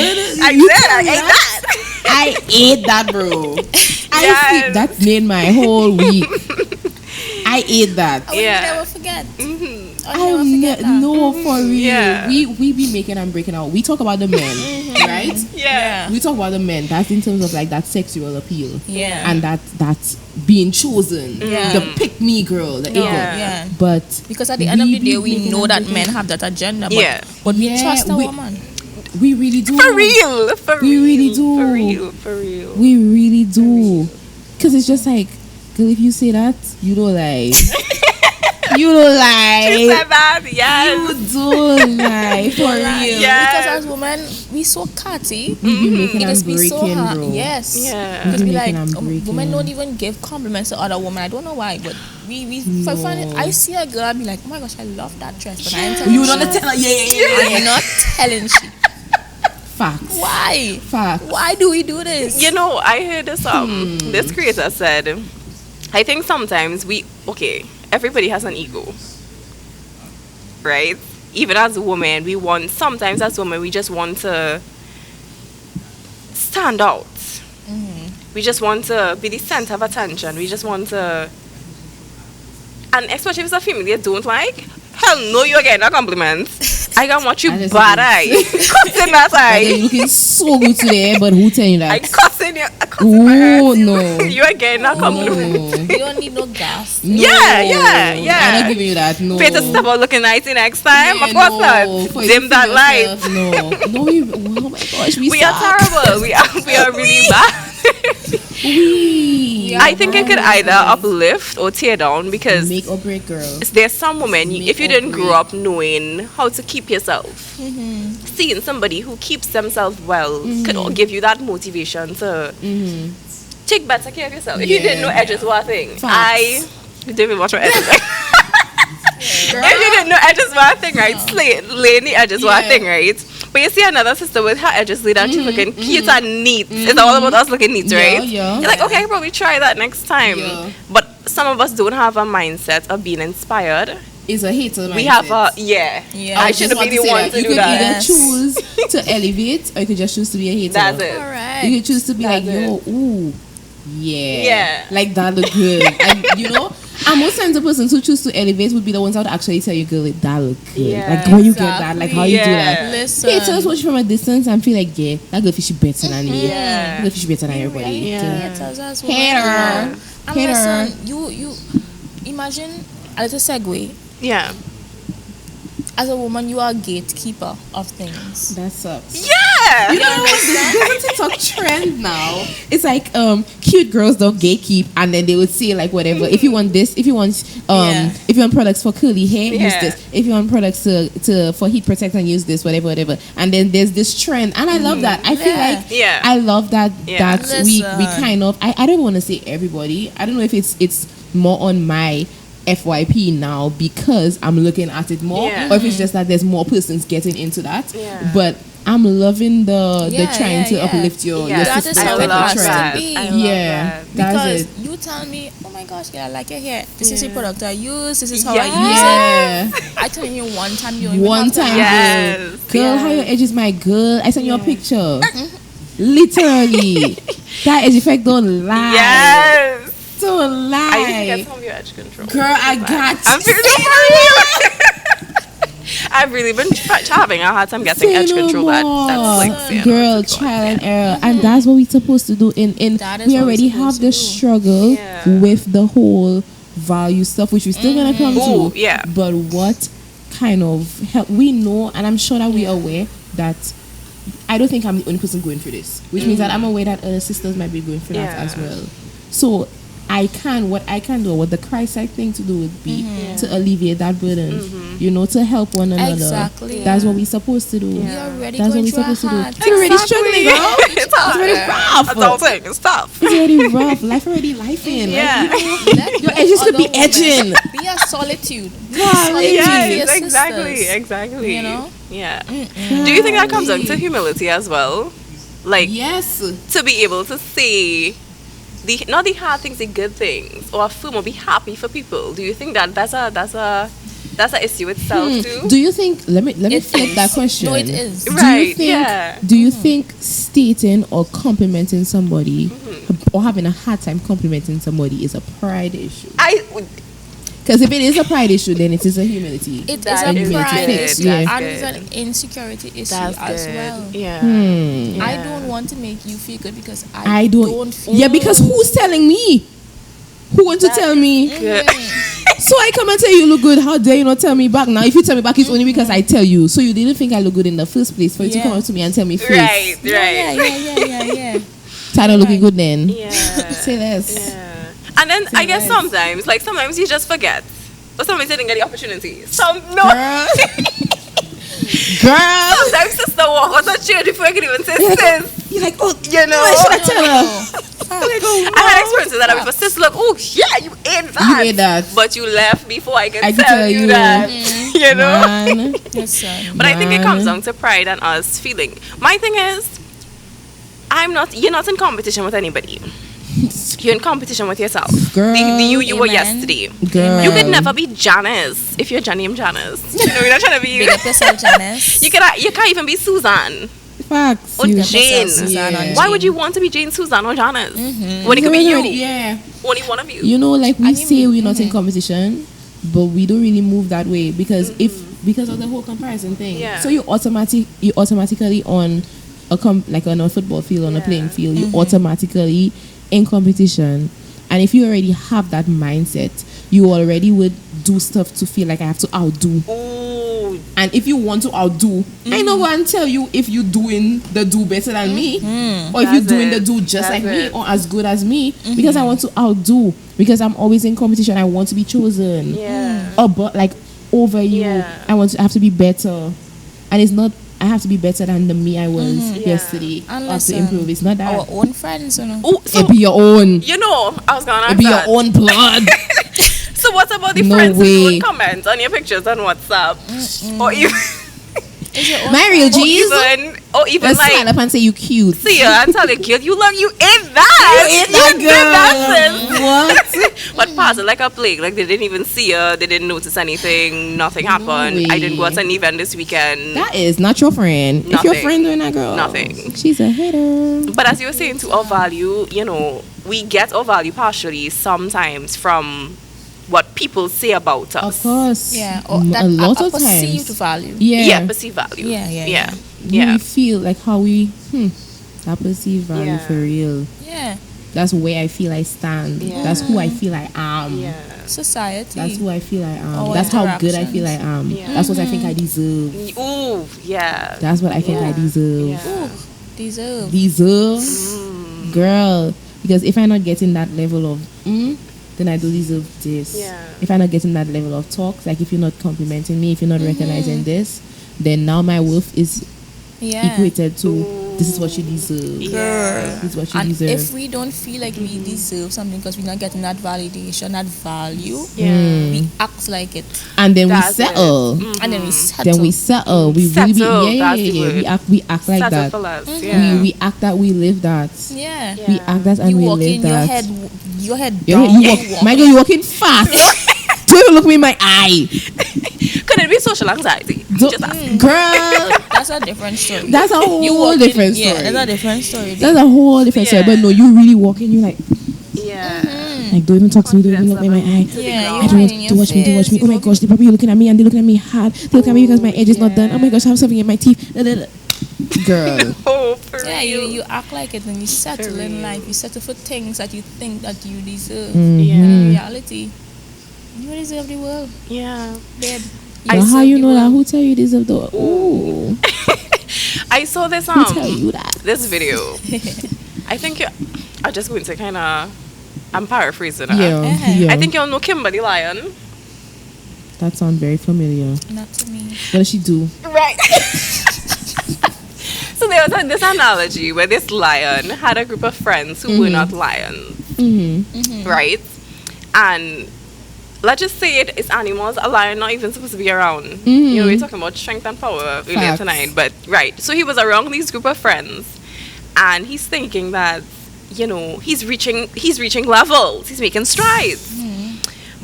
S2: I ate that.
S1: I ate that, bro.
S2: Yes.
S1: That made my whole week. I ate that.
S3: I will never forget.
S1: No, for real.
S2: Yeah.
S1: We be making and breaking out. We talk about the men, right?
S2: Yeah.
S1: We talk about the men. That's in terms of like that sexual appeal.
S3: Yeah.
S1: And that's being chosen. The pick me girl. The
S3: Yeah.
S1: But
S3: because at the end of the day, we know that men have that agenda. But we trust a woman.
S1: We really do.
S2: For real.
S1: We really do.
S2: For real.
S1: We really do. Because it's just like, girl, if you say that, you don't lie. You don't lie.
S2: She said that, yes.
S1: You don't lie. For real.
S3: Because as women, we so catty.
S1: We be making
S3: It
S1: and
S3: just be
S1: breaking,
S3: so hard.
S1: bro.
S3: Yes.
S2: Yeah.
S3: Because we
S1: making
S3: like,
S1: and breaking.
S3: women don't even give compliments to other women. I don't know why, but if I find it, I see a girl, I'll be like, oh my gosh, I love that dress. But I ain't telling
S1: You don't tell her,
S3: I'm not telling she.
S1: Facts.
S3: Why?
S1: Facts.
S3: Why do we do this?
S2: You know, I heard this this creator said, I think sometimes everybody has an ego. Right? Even as a woman, sometimes as women, we just want to stand out. We just want to be the center of attention. We just want to, and especially if it's a female you don't like, hell no, you're getting a compliment. I can watch you bad eye. Cussing that eye.
S1: You're looking so good today, but who tell you that?
S2: I cussing my
S1: Oh,
S2: ears.
S1: no.
S2: You are getting a compliment.
S1: No.
S3: You don't need no gas.
S1: No.
S2: Yeah.
S1: I'm not giving you that. No.
S2: Pay to step out looking nice next time. Of course not.
S1: For
S2: Dim that light.
S1: No. Oh my gosh, we
S2: are
S1: suck.
S2: terrible. We are really bad. I think it could either uplift or tear down because
S1: make or break, girl.
S2: there's some women, if you didn't grow up knowing how to keep yourself, seeing somebody who keeps themselves well could give you that motivation to take better care of yourself. If you didn't know edges were a thing,
S1: Facts.
S2: you didn't even watch my edges. If you didn't know edges were a thing, right? Laying the edges were a thing, right? But you see another sister with her edges laid and she's looking cute and neat. It's all about us looking neat, right?
S1: Yeah.
S2: You're like, okay, I can probably try that next time.
S1: Yeah.
S2: But some of us don't have a mindset of being inspired.
S1: It's a hater mindset.
S2: We have a
S3: Yeah.
S2: I shouldn't be the one to
S1: you
S2: do
S1: could
S2: that.
S1: either choose to elevate or you could just choose to be a hater.
S2: That's it.
S3: Correct.
S1: You could choose to be
S2: That's
S1: like, yo, ooh, yeah, like that look good. And you know, and most times the persons who choose to elevate would be the ones that would actually tell you, girl, that look good.
S2: Yeah.
S1: Like how you get that, like how you do
S2: Yeah.
S1: that.
S3: Listen.
S1: Haters watch from a distance and feel like, yeah, that girl she better than me.
S2: Yeah.
S1: That girl she better than everybody.
S3: Haters as well.
S1: Hater.
S3: And
S1: Hater.
S3: listen, you imagine a little segue.
S2: Yeah.
S3: As a woman, you are a gatekeeper of things.
S1: That sucks.
S2: Yeah.
S1: You know what? There's a TikTok trend now. It's like cute girls don't gatekeep, and then they would say like whatever. If you want this, if you want if you want products for curly hair, use
S2: Yeah.
S1: this. If you want products to for heat protection, use this. Whatever. And then there's this trend, and I love that. I feel like
S2: Yeah.
S1: I love that
S2: Yeah.
S1: that we
S3: Listen.
S1: kind of I don't want to say everybody. I don't know if it's more on my FYP now because I'm looking at it more,
S2: Yeah.
S1: or if it's just that there's more persons getting into that.
S2: Yeah.
S1: But I'm loving the trying to
S3: yeah.
S1: uplift your
S2: Yes,
S3: That is
S1: sister
S3: how
S2: I
S3: it
S2: love
S3: has to
S2: that.
S3: be.
S2: I love
S1: Yeah,
S2: that.
S1: that's
S3: Because
S1: it.
S3: you tell me, oh my gosh, yeah, I like your hair. This is the
S2: Yeah.
S3: product I use. This is how
S2: Yes.
S3: I use
S1: Yeah,
S3: it. I tell you one time, you don't even
S1: one
S3: have to
S1: time,
S2: Yes.
S1: girl, how your edges, my girl. I sent you a picture. Literally, that edge effect don't lie.
S2: Yes.
S1: Don't
S2: I
S1: lie.
S2: used to get some of your edge control.
S1: Girl, I got.
S2: I'm feeling for you. I've really been having a hard time getting
S1: Say
S2: edge
S1: no
S2: control. That's like,
S1: more.
S2: yeah,
S1: Girl,
S2: that's
S1: trial and error, and that's what we're supposed to do. In
S3: That is
S1: we
S3: what we're
S1: already
S3: supposed
S1: have
S3: to
S1: the
S3: do.
S1: struggle
S2: Yeah.
S1: with the whole value stuff, which we're still gonna come
S2: Ooh,
S1: to.
S2: yeah.
S1: But what kind of help we know, and I'm sure that we are aware that I don't think I'm the only person going through this, which means that I'm aware that other sisters might be going through that
S2: Yeah.
S1: as well. So what I can do, what the Christ-like thing to do would be to alleviate that burden, you know, to help one another.
S3: Exactly.
S1: That's what we're supposed to do.
S3: We are already
S1: That's what
S3: going
S1: we're
S3: through a
S1: supposed to do.
S3: hard
S1: You're already struggling, girl.
S2: It's hard.
S1: already rough.
S2: Adulting. It's tough.
S1: It's already rough. Life already lifing.
S2: Yeah.
S3: Let
S1: Your
S3: those
S1: edges could be
S3: other women
S1: edging.
S3: Be a solitude. Be a
S1: God,
S3: solitude to
S2: Yes,
S3: your
S2: exactly,
S3: sisters.
S2: exactly.
S3: You know?
S2: Yeah. Do you think that comes down to humility as well? Like
S1: Yes.
S2: to be able to say the not the hard things, the good things, or affirm or be happy for people. Do you think that that's an issue itself too?
S1: Do you think? Let me
S3: It
S1: flip
S3: is.
S1: that question.
S3: No, it is.
S1: Do you
S2: Right,
S1: think?
S2: yeah.
S1: Do you think stating or complimenting somebody or having a hard time complimenting somebody is a pride issue? Because if it is a pride issue, then it is a humility.
S3: It is
S2: That
S3: a
S2: is
S3: pride
S1: good.
S3: issue
S1: That's
S3: and
S2: good.
S3: it's an insecurity issue
S2: That's
S3: as
S2: good.
S3: well.
S2: Yeah.
S1: Hmm.
S3: I don't want to make you feel good because
S1: I don't.
S3: feel
S1: Yeah, because who's telling me? Who want to tell me?
S2: Good.
S1: So I come and tell you look good. How dare you not tell me back? Now, if you tell me back, it's only because I tell you. So you didn't think I look good in the first place for you to
S3: Yeah.
S1: come up to me and tell me first.
S2: Right,
S3: Yeah,
S2: right.
S3: yeah.
S1: Tired of looking good then.
S2: Yeah.
S1: Say less.
S2: Yeah. And then I guess sometimes you just forget. But sometimes you didn't get the opportunity.
S1: Girl. Girl.
S2: Sometimes sister walk on the chair before I can even say sis.
S1: You're like, oh,
S2: You know.
S1: why should I tell her? Like, oh,
S2: I had experiences that I was sis look, oh yeah, you ate that.
S1: You ate that.
S2: But you left before I
S1: I
S2: could
S1: could
S2: tell
S1: tell
S2: you
S1: you.
S2: that. You know?
S1: Man.
S3: Yes, sir.
S2: But I think it comes
S1: Man.
S2: down to pride and us feeling. My thing is, you're not in competition with anybody. You're in competition with yourself.
S1: Girl.
S2: The you were
S3: Amen.
S2: yesterday.
S1: Girl.
S2: You could never be Janice if you're Johnny and Janice. You know, you're not trying to be
S3: Big up yourself, Janice.
S2: you can't even be Suzanne
S1: Facts.
S2: or
S1: You-
S2: Jane.
S3: Suzanne
S1: Yeah.
S3: and
S2: Why would you want to be Jane, Suzanne, or Janice when it could be
S1: You're
S2: you?
S1: already- Yeah.
S2: Only one of you.
S1: You know, like we
S3: And you-
S1: say we're not in competition, but we don't really move that way because because of the whole comparison thing.
S2: Yeah.
S1: So you automatically on like on a football field, on a
S2: Yeah.
S1: playing field, you automatically in competition. And if you already have that mindset, you already would do stuff to feel like I have to outdo.
S2: Ooh,
S1: And if you want to outdo, I know go and tell you if you're doing the do better than me, or if you're
S2: That's
S1: doing
S2: it.
S1: the do just
S2: That's
S1: like me
S2: it.
S1: or as good as me, because I want to outdo. Because I'm always in competition, I want to be chosen.
S2: yeah.
S1: But like over you,
S2: Yeah.
S1: I have to be better, and it's not I have to be better than the me I was
S2: Yeah.
S1: yesterday
S3: And
S1: or to
S3: listen,
S1: improve. It's not that.
S3: our own friends, you know.
S2: Oh, so
S1: It be your own.
S2: you know, I was gonna
S1: It
S2: ask
S1: be your
S2: that.
S1: own blood.
S2: So what about the
S1: No
S2: friends who
S1: way.
S2: don't comment on your pictures on WhatsApp, or even,
S3: It's your own
S1: My real
S3: friends.
S1: G's.
S2: or even
S1: Let's smile
S2: like
S1: up and say you cute.
S2: see you and tell the kid you look, you ate that,
S1: You ate that,
S2: did that
S1: girl.
S2: since.
S1: What?
S2: But pass it like a plague. Like they didn't even see her. They didn't notice anything. Nothing happened.
S1: way.
S2: I didn't go out to an event this weekend.
S1: That is not your friend. If your
S2: Nothing.
S1: friend doing that, girl,
S2: Nothing.
S1: She's a hater.
S2: But as you were saying, to our value, you know, we get our value partially sometimes from what people say about us.
S1: Of course.
S3: Yeah, or
S1: Mm,
S3: that
S1: a lot
S3: a
S1: of
S3: perceived
S1: times.
S3: value.
S2: Yeah, perceived value.
S3: Yeah.
S2: Yeah.
S1: We feel like how we that perceived value
S2: Yeah.
S1: for real.
S3: Yeah,
S1: That's where I feel I stand.
S2: Yeah.
S1: That's who I feel I am.
S2: Yeah.
S3: society.
S1: That's who I feel I am.
S3: Our
S1: That's how good I feel I am.
S2: Yeah.
S1: That's what I think I deserve.
S2: Ooh, yeah.
S1: That's what I think I
S2: Yeah.
S1: deserve.
S2: Yeah.
S3: Ooh, deserve.
S1: Deserve? Girl. Because if I'm not getting that level of then I do deserve this.
S2: Yeah.
S1: If I'm not getting that level of talk, like if you're not complimenting me, if you're not recognizing this, then now my worth is
S3: Yeah.
S1: equated to this is what you deserve.
S2: Yeah.
S1: This is what you
S3: And
S1: deserve.
S3: if we don't feel like we deserve something because we're not getting that validation, that value,
S2: Yeah.
S3: we act like it,
S1: And then
S2: That's
S1: we
S2: it.
S1: settle.
S3: and then we settle.
S1: Then we settle. We
S2: Settle,
S1: really
S2: that's the word.
S1: We act like
S2: Settle
S1: that.
S2: for less. Yeah.
S1: We act that we live that.
S3: Yeah.
S1: We act that and
S3: You
S1: we
S3: walk
S1: live
S3: in,
S1: that.
S3: your head
S1: Yeah,
S3: down.
S1: you walk, my girl, you walking fast. Don't even look me in my eye.
S2: Could it be social anxiety?
S1: Don't-
S2: Just ask.
S1: girl,
S3: That's a different story.
S1: that's a whole
S3: walk in-
S1: different story.
S3: Yeah, that's a different story.
S1: That's a whole different story.
S2: Yeah.
S1: But no, you really walk in, you like
S2: Yeah.
S1: don't even talk to me, don't even look me in my eye.
S3: Yeah,
S1: I don't want to watch me, don't watch me. Oh my gosh, they probably looking at me and they're looking at me hard. They look at me because my edge is not done. Oh my gosh, I have something in my teeth. Da, da, da. Girl.
S2: Oh, for
S3: Yeah,
S2: real.
S3: you act like it and you settle in
S2: real.
S3: life. You settle for things that you think that you deserve.
S1: Mm.
S2: Yeah.
S3: When in reality, you deserve the world,
S2: Yeah.
S3: babe.
S2: I
S1: But how
S2: said
S1: you
S2: you
S1: know that?
S2: will.
S1: Who tell you this of the? Ooh,
S2: I saw this
S1: who tell you that?
S2: this video. I think I'm just going to kind of. I'm paraphrasing her.
S1: Yeah, yeah.
S2: I think you'll know Kimberly Lyon.
S1: that sounds very familiar.
S3: Not to me.
S1: What does she do?
S2: Right. So there was this analogy where this lion had a group of friends who were not lions, right? And let's just say it's animals. A lion not even supposed to be around. You know, we're talking about strength and power earlier
S1: Facts.
S2: tonight, but right. So he was around these group of friends, and he's thinking that, you know, he's reaching levels. He's making strides.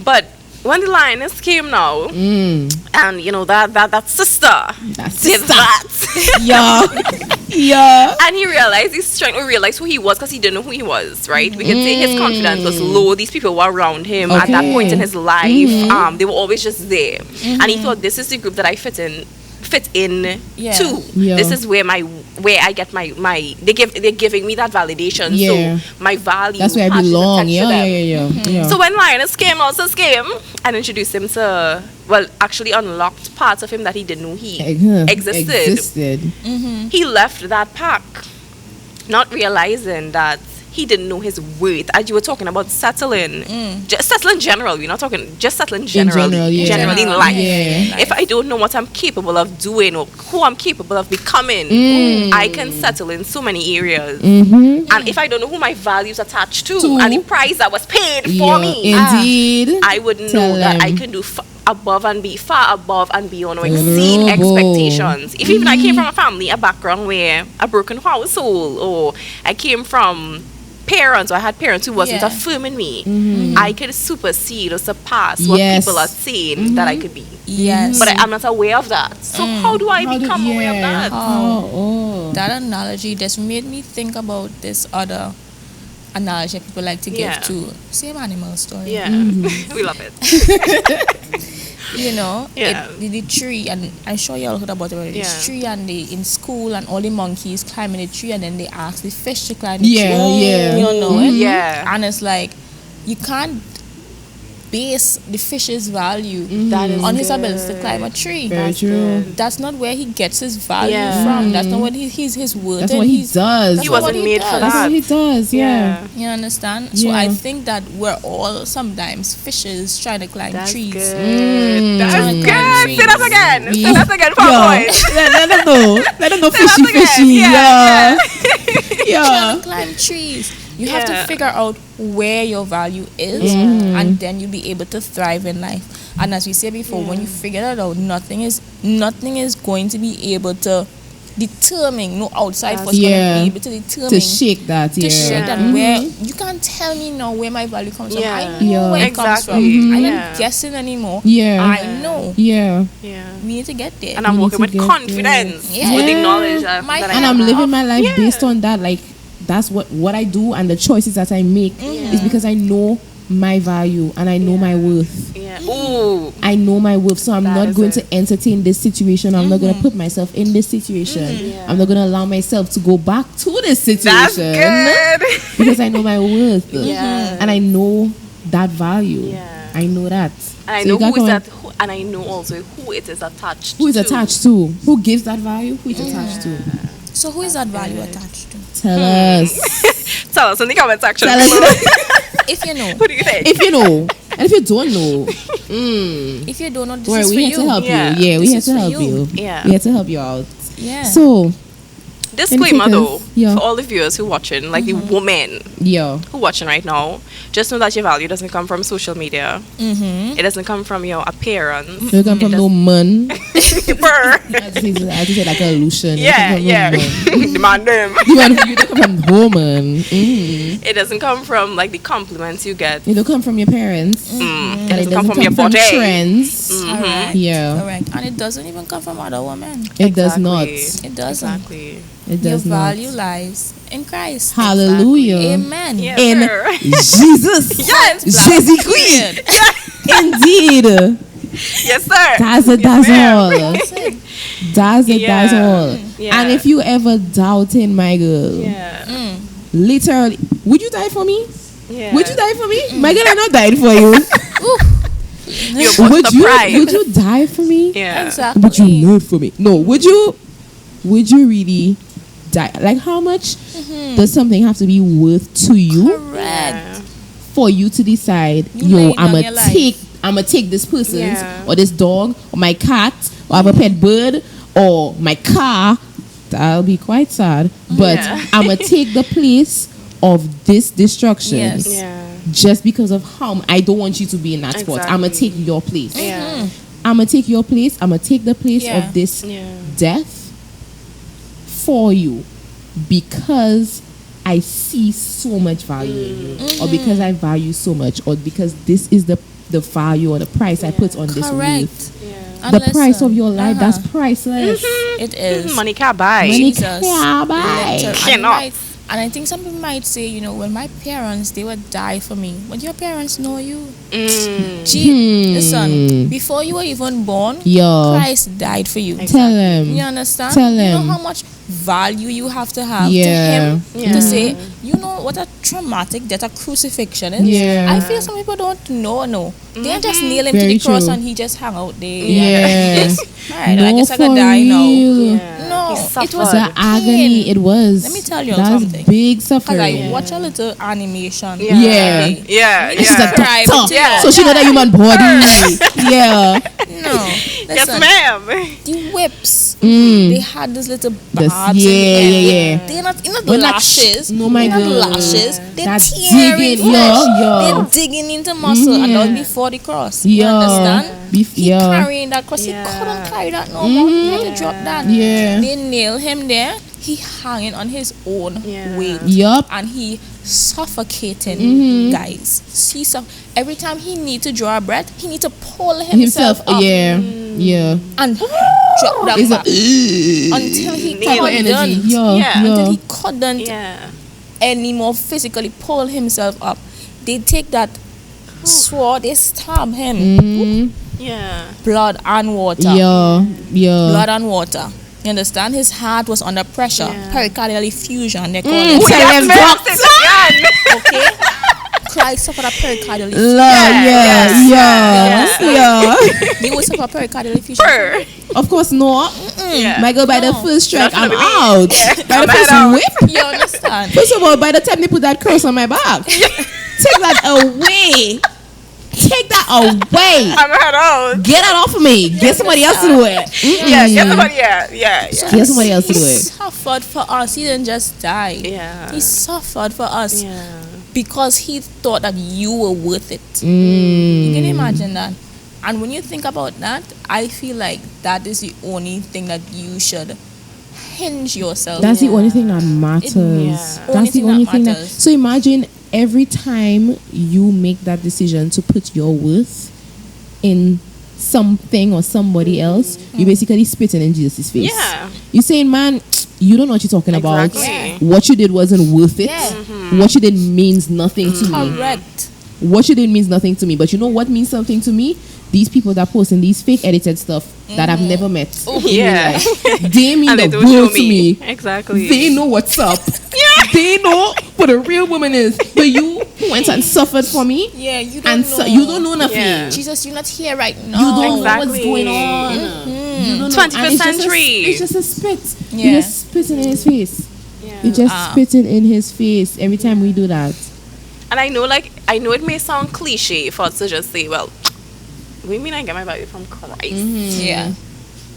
S2: But when the lioness came now, and you know that sister did that.
S1: Yeah.
S2: And he realized he's trying to realize who he was because he didn't know who he was, right? We can say his confidence was low. These people were around him at that
S1: Okay.
S2: point in his life. They were always just there. And he thought, this is the group that I fit in
S3: Yeah.
S2: to.
S1: Yeah.
S2: This is where I get my they're giving me that validation.
S1: Yeah.
S2: So my value
S1: That's where I
S2: passion,
S1: belong.
S2: attached to
S1: Yeah.
S2: them. So when Lioness came and introduced him to, well, actually unlocked parts of him that he didn't know he existed. He left that pack, not realizing that he didn't know his worth. As you were talking about settling, just settling general. We're not talking just settling generally,
S1: general, yeah.
S2: generally in
S3: General,
S2: life.
S1: yeah.
S2: If I don't know what I'm capable of doing or who I'm capable of becoming, I can settle in so many areas. And if I don't know who my values attached to and the price that was paid for me,
S1: Indeed.
S2: I would know
S1: Tell
S2: that I
S1: them.
S2: can do far above and beyond or exceed
S1: Robo.
S2: expectations. If even I came from a family, a background where a broken household, or I came from parents, or I had parents who wasn't
S3: Yeah.
S2: affirming me, I could supersede or surpass what
S1: Yes.
S2: people are saying that I could be.
S3: Yes.
S2: But I'm not aware of that. So how do I become aware of that?
S1: Oh.
S3: That analogy just made me think about this other analogy people like to give
S2: Yeah.
S3: to same animal story.
S2: Yeah, we love it.
S3: You know,
S2: Yeah.
S3: the tree, and I'm sure you all heard about it already.
S2: Yeah.
S3: This tree, and they in school, and all the monkeys climbing the tree, and then they ask the fish to climb the
S1: Yeah,
S3: tree.
S1: yeah.
S3: You don't know it.
S2: Yeah.
S3: And it's like, you can't base the fish's value
S2: That is
S3: on his
S2: good.
S3: ability to climb a tree.
S1: Very true.
S3: That's not where he gets his value
S2: Yeah.
S3: from. That's not what his worth.
S1: That's
S3: and
S1: what he
S3: he's-
S1: does.
S3: that's
S2: He
S3: what
S2: wasn't made for
S3: does.
S1: That's
S2: that.
S1: what he does. Yeah.
S3: You understand? So
S1: Yeah.
S3: I think that we're all sometimes fishes trying to climb
S2: That's
S3: trees.
S2: good. That's
S3: Trying to climb
S2: good.
S3: trees.
S2: Say that again. Say
S1: Yeah.
S2: that again for boys.
S1: Let them know. Let them know
S2: Say that
S1: fishy,
S2: again.
S1: fishy.
S2: Yeah,
S1: Yeah.
S3: Trying to climb trees. You have to
S2: Yeah.
S3: figure out where your value is, and then you'll be able to thrive in life. And as we said before, when you figure that out, nothing is going to be able to determine. No outside force going
S1: Yeah.
S3: to be able to determine.
S1: To shake that,
S3: To
S1: yeah.
S3: shake that
S2: Mhm.
S3: where you can't tell me now where my value comes from.
S2: Yeah.
S3: I know
S1: Yeah.
S3: where it comes from.
S2: Exactly.
S3: I'm
S2: Yeah.
S3: not guessing anymore.
S1: Yeah.
S3: I know.
S1: Yeah.
S2: Yeah.
S3: We need to get there.
S2: And I'm
S1: We
S2: working
S1: need
S2: with
S1: to get
S2: confidence.
S3: there.
S2: With the
S1: Yeah.
S2: knowledge that,
S3: My-
S2: that I
S1: And
S2: have.
S1: I'm living my life
S2: Yeah.
S1: based on that. Like, that's what I do, and the choices that I make is because I know my value and I know my worth.
S2: Yeah. Ooh.
S1: I know my worth, so I'm
S2: That
S1: not
S2: is
S1: going
S2: it.
S1: to entertain this situation. I'm not going to put myself in this situation.
S2: Yeah.
S1: I'm not going to allow myself to go back to this
S2: That's
S1: situation
S2: good.
S1: because I know my worth.
S2: Yeah.
S1: And I know that value.
S2: Yeah.
S1: I know that.
S2: And I
S1: So
S2: know
S1: you gotta
S2: who is
S1: come
S2: that, and I know also who it is attached
S1: Who is
S2: to.
S1: attached to? Who gives that value? Who is attached to?
S3: So who is that value attached to?
S1: Tell us.
S2: Tell us in the comment section.
S1: Tell us
S3: If you know.
S2: What do you think?
S1: if you know. And if you don't know,
S3: If you don't know, this
S1: Where
S3: is for
S1: we here to
S3: you.
S1: help
S2: Yeah.
S1: you. Yeah, we
S3: This
S1: here
S3: is
S1: to
S3: for
S1: help
S3: you.
S1: you.
S2: Yeah.
S1: We here to help you out.
S3: Yeah.
S1: So,
S2: Disclaimer
S1: Any
S2: though,
S1: takers? Yeah.
S2: for all the viewers who watching, like the women
S1: yeah.
S2: who watching right now, just know that your value doesn't come from social media.
S3: Mm-hmm.
S2: It doesn't come from your appearance.
S1: You come from no man.
S2: Brr.
S1: I have to say like a illusion. You
S2: Yeah,
S1: come from no
S2: yeah.
S1: man.
S2: Demand them.
S1: You don't come from woman.
S2: It doesn't come from like the compliments you get.
S1: You don't come from your parents.
S2: It
S1: And it
S2: doesn't
S1: doesn't
S2: come from your body.
S1: trends.
S3: Correct.
S1: Yeah.
S3: Correct. And it doesn't even come from other women.
S1: It does not.
S2: Exactly.
S3: It doesn't.
S2: Exactly.
S1: It
S3: Your
S1: does not.
S3: value lies in Christ.
S1: Hallelujah.
S3: Amen.
S2: Yes,
S1: In
S2: sir.
S1: Jesus.
S2: Yes.
S1: Jizzy Queen. Indeed.
S2: Yes, sir.
S1: That's it,
S2: Yes,
S1: that's
S2: ma'am.
S1: all.
S3: That's it.
S1: That's it, that's
S2: Yeah.
S1: all.
S2: Yeah.
S1: And if you ever doubting my girl,
S2: Yeah.
S1: literally, would you die for me?
S2: Yeah.
S1: Would you die for me? My girl, I not died for you.
S2: You put
S1: would
S2: the
S1: you?
S2: pride.
S1: Would you die for me?
S2: Yeah.
S3: Exactly.
S1: But you not for me. No. Would you? Would you really die? Like, how much does something have to be worth to you
S3: Correct.
S2: Yeah.
S1: for you to decide?
S3: You
S1: Yo,
S3: laid down your life.
S1: I'm gonna take this person's
S2: Yeah.
S1: or this dog or my cat or I have a pet bird or my car. That'll be quite sad. But
S2: Yeah.
S1: I'm gonna take the place of this destruction.
S3: Yes.
S2: Yeah.
S1: Just because of how I don't want you to be in that spot. I'm gonna
S2: Exactly.
S1: take your place.
S2: Yeah.
S1: I'm gonna take your place. I'm gonna take the place
S3: Yeah.
S1: of this
S2: Yeah.
S1: death for you because I see so much value in you, or because I value so much, or because this is the value or the price I put on this
S3: Correct.
S1: worth.
S2: Yeah.
S3: And
S1: The price
S3: listen,
S1: of your life,
S3: uh-huh.
S1: that's priceless.
S3: It is.
S2: Money can't buy.
S1: Money
S3: Jesus.
S1: can't buy.
S3: Literal.
S2: Cannot.
S3: And I think some people might say, you know, well, my parents, they would die for me. But your parents know you. Gee, listen, before you were even born,
S1: Yo,
S3: Christ died for you.
S1: tell him.
S3: You understand?
S1: Tell
S3: You
S1: him.
S3: know how much value you have to have
S1: Yeah.
S3: to him
S2: Yeah.
S3: to say, you know what a traumatic death, a crucifixion is?
S1: Yeah.
S3: I feel some people don't know, no. They just nail him to
S1: Very
S3: the cross
S1: true.
S3: and he just hang out there.
S1: Yeah.
S3: He just, all right, I
S1: No,
S3: guess I
S1: for
S3: could die now.
S1: real.
S2: Yeah.
S3: No,
S2: He
S3: it
S2: suffered.
S3: was
S1: The agony it was.
S3: Let me tell you
S1: That's
S3: something.
S1: big
S3: Because
S1: suffering.
S3: I watch a little animation.
S2: Yeah.
S1: Yeah.
S2: Yeah.
S1: And she's a
S2: Yeah.
S3: Right,
S1: doctor,
S2: yeah.
S1: so she know that human body. Yeah.
S3: No,
S2: Yes,
S3: listen,
S2: ma'am.
S3: the whips.
S1: Mm.
S3: They had this little
S1: This-
S3: barbs.
S1: yeah,
S3: in the end.
S1: yeah, yeah.
S3: They're not
S1: But not-
S3: lashes.
S1: no, my
S3: they're not
S1: girl.
S3: lashes. They're
S1: That's
S3: tearing
S1: digging,
S3: flesh.
S1: yeah.
S3: They're digging into muscle, and that was before the cross. You
S1: Yeah.
S3: understand? He
S1: Yeah.
S3: carrying that cross.
S2: Yeah.
S3: He couldn't carry that no more. He had to drop that.
S1: Yeah.
S3: They nail him there. He hanging on his own
S2: Yeah.
S3: weight.
S1: Yup.
S3: And he suffocating, guys. See, every time he need to draw a breath, he need to pull himself up
S1: Yeah. Yeah.
S3: and drop that
S1: It's
S3: back
S1: a,
S3: until he
S2: Nail
S3: couldn't,
S1: energy. Yeah.
S2: Yeah.
S3: until
S1: Yeah.
S3: he couldn't
S2: Yeah.
S3: anymore physically pull himself up. They take that sword, they stab him,
S1: Mhm.
S2: Yeah.
S3: blood and water.
S1: Yeah. Yeah.
S3: Blood and water. You understand? His heart was under pressure.
S2: Yeah.
S3: Pericardial effusion, they call
S1: Mm.
S3: it.
S1: Tell
S2: Yes,
S1: them,
S2: ma'am.
S1: doctor.
S2: Say it again.
S3: Okay? Christ suffered a pericardial
S1: Yeah.
S3: You will suffer a pericardial effusion.
S2: Per.
S1: Of course not.
S2: Yeah.
S1: My girl, by the first strike, I'm
S2: Definitely.
S1: out.
S2: Yeah.
S1: By the
S2: I'm
S1: first
S2: out.
S1: whip.
S3: You understand?
S1: First of all, by the time they put that curse on my back, take that away. Take that away.
S2: I'm head out.
S1: Get that off of me. Get somebody else to do it.
S2: Yeah, get somebody. Yeah.
S1: Get somebody else to do
S3: He
S1: it.
S3: suffered for us. He didn't just die.
S2: Yeah.
S3: He suffered for us
S2: Yeah.
S3: because he thought that you were worth it. You can imagine that. And when you think about that, I feel like that is the only thing that you should hinge yourself.
S1: That's the only thing that matters. That's the only thing that. So imagine every time you make that decision to put your worth in something or somebody else, you basically spitting in Jesus' face.
S2: Yeah.
S1: You're saying, man, you don't know what you're talking about.
S2: Exactly.
S1: What you did wasn't worth it.
S3: Yeah.
S1: What you did means nothing to me.
S3: Correct.
S1: What you did means nothing to me. But you know what means something to me? These people that posting these fake edited stuff that I've never met. In real
S2: Yeah.
S1: life. They mean
S2: And
S1: the
S2: they don't show
S1: world to me.
S2: Exactly.
S1: They know what's up. They know what a real woman is. But you went and suffered for me,
S3: Yeah, you don't
S1: and
S3: know.
S1: you don't know nothing.
S2: Yeah.
S3: Jesus, you're not here right
S1: You
S3: now.
S1: don't know what's
S2: Exactly.
S1: going on. You don't know.
S2: 21st
S1: And it's just a-
S2: century.
S1: It's just a spit.
S3: Yeah.
S1: You just spitting in his face.
S2: Yeah.
S1: You just spitting in his face every time we do that.
S2: And I know it may sound cliche for us to just say, well, we mean I get my value from Christ.
S3: Yeah.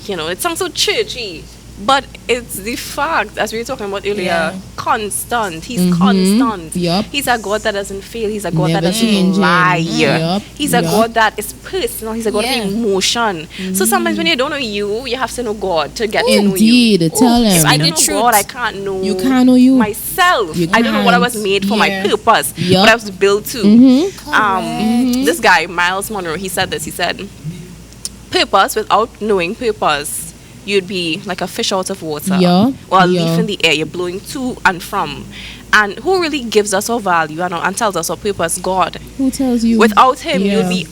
S2: You know, it sounds so churchy. But it's the fact, as we were talking about earlier,
S3: Yeah.
S2: constant. He's constant.
S1: Yup.
S2: He's a God that doesn't fail. He's a God that
S1: Never
S2: doesn't
S1: changing.
S2: lie.
S1: Yup.
S2: He's a
S1: Yup.
S2: God that is personal. He's a God
S3: Yeah.
S2: of emotion. So sometimes when you don't know you have to know God to get to know you.
S1: Indeed, tell
S2: If
S1: him.
S2: I
S3: And
S2: don't
S3: the
S2: know
S3: truth.
S2: God, I can't know
S1: You can't know you.
S2: myself.
S1: You
S2: I don't know what I was
S1: can't.
S2: made for,
S1: Yeah.
S2: my purpose,
S1: Yup.
S2: what I was built to. This guy, Miles Monroe, he said this. He said, purpose, without knowing purpose, you'd be like a fish out of water
S1: Yeah.
S2: or a
S1: Yeah.
S2: leaf in the air. You're blowing to and from. And who really gives us our value and tells us our purpose? God.
S1: Who tells you?
S2: Without him,
S1: Yeah.
S2: you'd be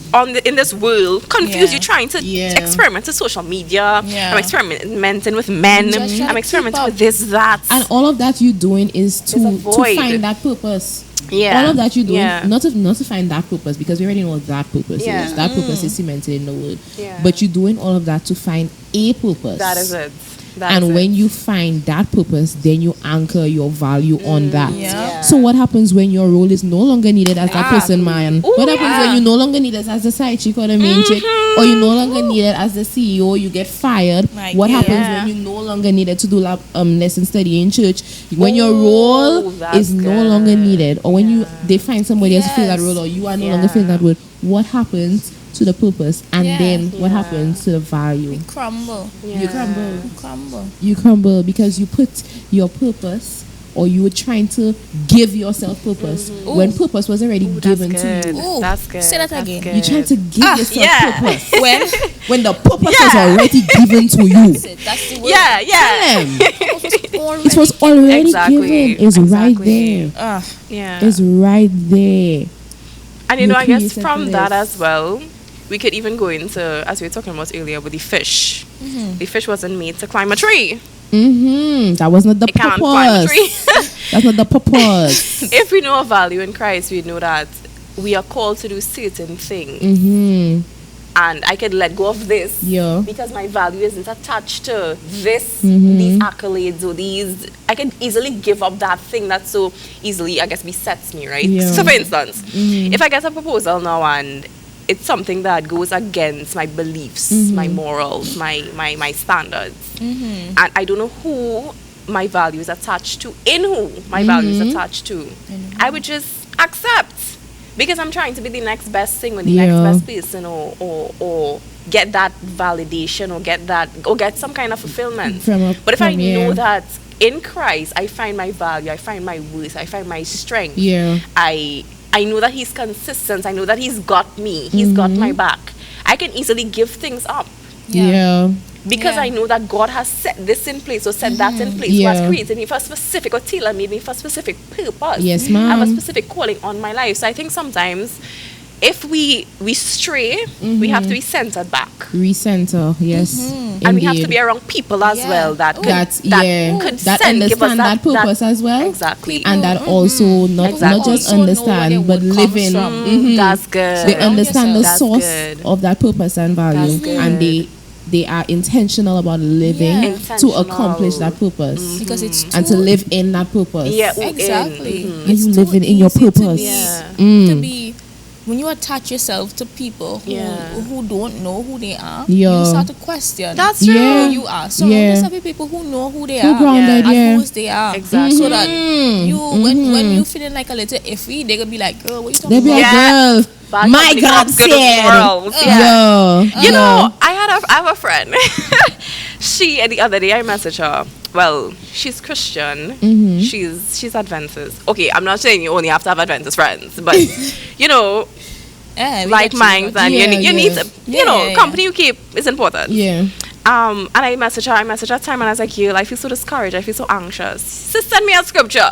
S2: in this world confused.
S3: Yeah.
S2: You're trying to
S1: Yeah.
S2: experiment with social media.
S3: Yeah.
S2: I'm experimenting with men.
S3: Just trying
S2: I'm
S3: to
S2: experimenting
S3: keep
S2: with this, that.
S1: And all of that you doing is
S2: It's a
S1: to
S2: void.
S1: find that purpose.
S2: Yeah.
S1: All of that you doing,
S2: Yeah.
S1: not to find that purpose, because we already know what that purpose
S2: Yeah.
S1: is. That purpose is cemented in the word.
S2: Yeah.
S1: But you're doing all of that to find a purpose.
S2: That is it. That
S1: And
S2: is
S1: when
S2: it.
S1: you find that purpose, then you anchor your value on that.
S3: Yeah.
S1: So what happens when your role is no longer needed as that person, man?
S2: Ooh,
S1: What happens
S2: yeah.
S1: when you no longer needed as the side chick or the main chick, or you no longer needed as the CEO? You get fired.
S3: My
S1: What happens
S2: yeah.
S1: when you no longer needed to do lesson study in church? When your role
S2: that's
S1: is no
S2: good.
S1: longer needed, or when they find somebody else to fill that
S3: Yes.
S1: role, or you are no
S2: Yeah.
S1: longer filling that role? What happens to the purpose? And
S3: Yeah.
S1: then what
S2: Yeah.
S1: happens to the value?
S3: Crumble.
S1: You crumble.
S3: Crumble.
S1: You crumble because you put your purpose, or you were trying to give yourself purpose when purpose was already given to you.
S3: Ooh,
S2: That's good.
S3: say that
S2: That's
S3: again.
S2: good.
S1: You're trying to give yourself
S2: yeah.
S1: purpose
S3: When?
S1: when the purpose was
S2: Yeah.
S1: already given to you.
S3: That's the word.
S2: Yeah.
S1: It was already
S2: Exactly.
S1: given. It's right
S2: Exactly.
S1: there.
S2: Yeah.
S1: It's right there.
S2: And you
S1: You
S2: know, I guess
S1: created for
S2: from that
S1: this.
S2: as well, we could even go into, as we were talking about earlier, with the fish. The fish wasn't made to climb a tree.
S1: That was not the
S2: It can't climb a tree.
S1: purpose. That's not the purpose.
S2: If we know our value in Christ, we know that we are called to do certain things. And I could let go of this
S1: Yeah.
S2: because my value isn't attached to this, these accolades or these. I can easily give up that thing that so easily, I guess, besets me, right?
S1: Yeah.
S2: So, for instance, if I get a proposal now and it's something that goes against my beliefs, my morals, my standards, and I don't know who my value is attached to, in who my value is attached to, I would just accept. Because I'm trying to be the next best thing or the
S1: Yeah.
S2: next best person or get that validation or get some kind of fulfillment. But if I know that in Christ I find my value, I find my worth, I find my strength.
S1: Yeah.
S2: I know that he's consistent, I know that he's got me, he's got my back. I can easily give things up.
S1: Yeah.
S2: Because
S3: Yeah.
S2: I know that God has set this in place or set that in place.
S1: Yeah.
S2: Who has created me for a specific or tailor made me for a specific purpose.
S1: Yes,
S2: I have a
S1: ma'am.
S2: specific calling on my life. So I think sometimes if we stray, we have to be centered back.
S1: Recenter, yes.
S2: And we have to
S1: Indeed.
S2: be around people as well that could,
S1: that
S2: could
S1: understand that purpose as well.
S2: Exactly.
S1: And that also not just
S3: Also know where
S1: understand
S3: their
S1: but
S3: wood comes
S1: living.
S3: from.
S2: That's good.
S1: They understand the
S2: That's
S1: source
S2: good.
S1: of that purpose and value,
S2: That's good.
S1: and they are intentional about living
S3: Yeah.
S1: to
S2: Intentional.
S1: accomplish that purpose
S3: Because it's
S1: and to live in that purpose.
S2: Yeah,
S3: exactly.
S1: Are
S3: It's
S1: you
S3: too
S1: living in your
S3: easy to
S1: purpose?
S3: be-
S2: Yeah.
S3: To be when you attach yourself to people
S2: Yeah.
S3: who don't know who they are,
S1: Yeah.
S3: you start to question
S2: That's true.
S1: Yeah.
S3: who you are. Surround
S1: Yeah.
S3: yourself with people who know who they
S1: Who
S3: are
S1: grounded,
S3: and
S1: yeah.
S3: whose they are.
S2: Exactly.
S3: So that you when you feeling like a little iffy, they gonna be like, girl, what you
S1: They
S3: talking
S1: be
S3: about?
S1: like,
S2: Yeah.
S1: girl,
S2: Bad
S1: my
S2: company
S1: God
S2: corrupts good
S1: said.
S2: morals. Yeah.
S1: Yeah.
S2: You know, I have a friend. She the other day I messaged her. Well, she's Christian. She's Adventist. Okay, I'm not saying you only have to have Adventist friends, but you know,
S3: Yeah, we
S2: like
S3: get you,
S2: minds,
S3: but-
S2: and
S1: Yeah,
S2: you need
S1: yeah.
S2: to,
S3: Yeah.
S2: company you keep is important.
S1: Yeah.
S2: And I messaged her time, and I was like, "You, I feel so discouraged. I feel so anxious." She send me a scripture.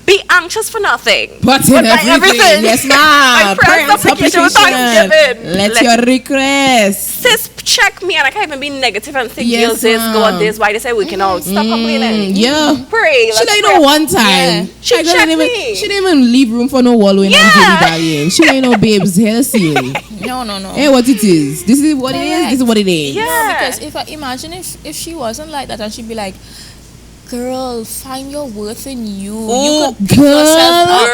S2: Be anxious for nothing,
S1: But in
S2: by
S1: everything. Yes, ma'am.
S2: My prayer
S1: and
S2: supplication with
S1: supplication.
S2: thanksgiving.
S1: Let your request.
S2: Sis, check me, and I can't even be negative and think,
S1: Yes,
S2: "Yes, this,
S1: ma'am.
S2: God, this, why they say we can all stop complaining."
S1: Yeah.
S2: Pray.
S1: She
S2: let's
S1: don't
S2: pray.
S1: know one time.
S3: Yeah.
S2: She
S1: My girl
S2: checked
S1: didn't even,
S2: me.
S1: she didn't even leave room for no wallowing
S2: Yeah.
S1: and dilly-dallying. She don't know babes hair scene.
S3: No.
S1: Hey, what it is. This is what it is. This is what it is.
S2: Yeah.
S3: Because if I imagine if she wasn't like that and she'd be like, girl, find your worth in you.
S1: Oh,
S3: You could pick
S1: girl.
S3: yourself up.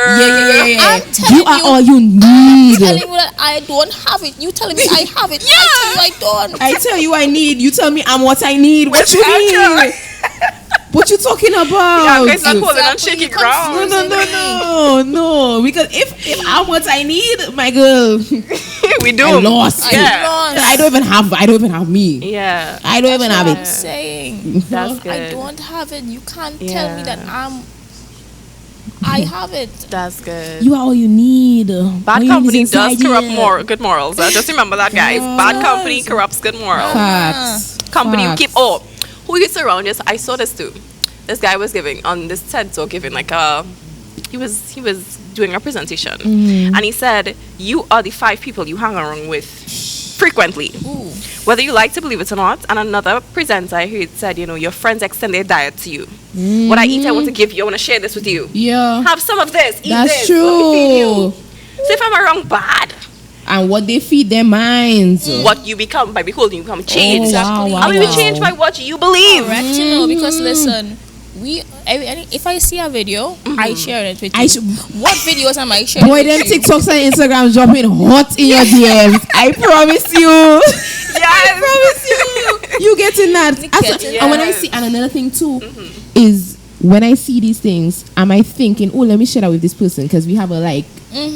S1: Yeah.
S3: I'm telling
S1: You are
S3: you,
S1: all you need.
S3: telling you that I don't have it. You telling me I have it. I tell you I don't.
S1: I tell you I need. You tell me I'm what I need. What you need? What you talking about?
S2: Yeah, guys, not holding on
S3: Exactly,
S2: shaky
S3: you
S2: ground.
S1: No. Because if I'm what I need, my girl,
S2: We do.
S1: I lost.
S2: Yeah.
S3: lost.
S1: I don't even have me.
S2: Yeah.
S1: I don't even have
S3: I'm
S1: it.
S3: saying
S2: That's good.
S3: I don't have it. You can't tell me
S2: Yeah.
S3: that I have it.
S2: That's good.
S1: You are all you need.
S2: Bad
S1: All you need
S2: company
S1: is
S2: does
S1: inside
S2: corrupt
S1: you.
S2: good morals. Just remember that, guys. Bad company corrupts good morals.
S1: Facts.
S2: Company you
S1: Facts.
S2: keep. Oh, who you surround yourself? I saw this too. This guy was giving on this TED Talk, giving like a. He was doing a presentation, and he said, "You are the 5 people you hang around with frequently,
S3: Ooh.
S2: whether you like to believe it or not." And another presenter I heard said, "Your friends extend their diet to you. What I eat, I want to give you. I want to share this with you.
S1: Yeah.
S2: Have some of this. Eat
S1: That's
S2: this. Let me feed you."
S1: true.
S2: So if I'm around bad,
S1: And what they feed their minds.
S2: what you become by beholding, you become changed.
S1: wow, wow,
S2: I mean, we
S1: wow.
S2: change by what you believe.
S3: Correct, you know, because listen, if I see a video, I share it with you.
S1: I should.
S3: What videos am I sharing?
S1: Boy,
S3: with
S1: them
S3: you?
S1: TikToks and Instagrams dropping hot in your DMs. I promise you.
S2: Yes.
S1: promise you. You getting that. And when I see, and another thing too, is when I see these things, am I thinking, oh, let me share that with this person because we have a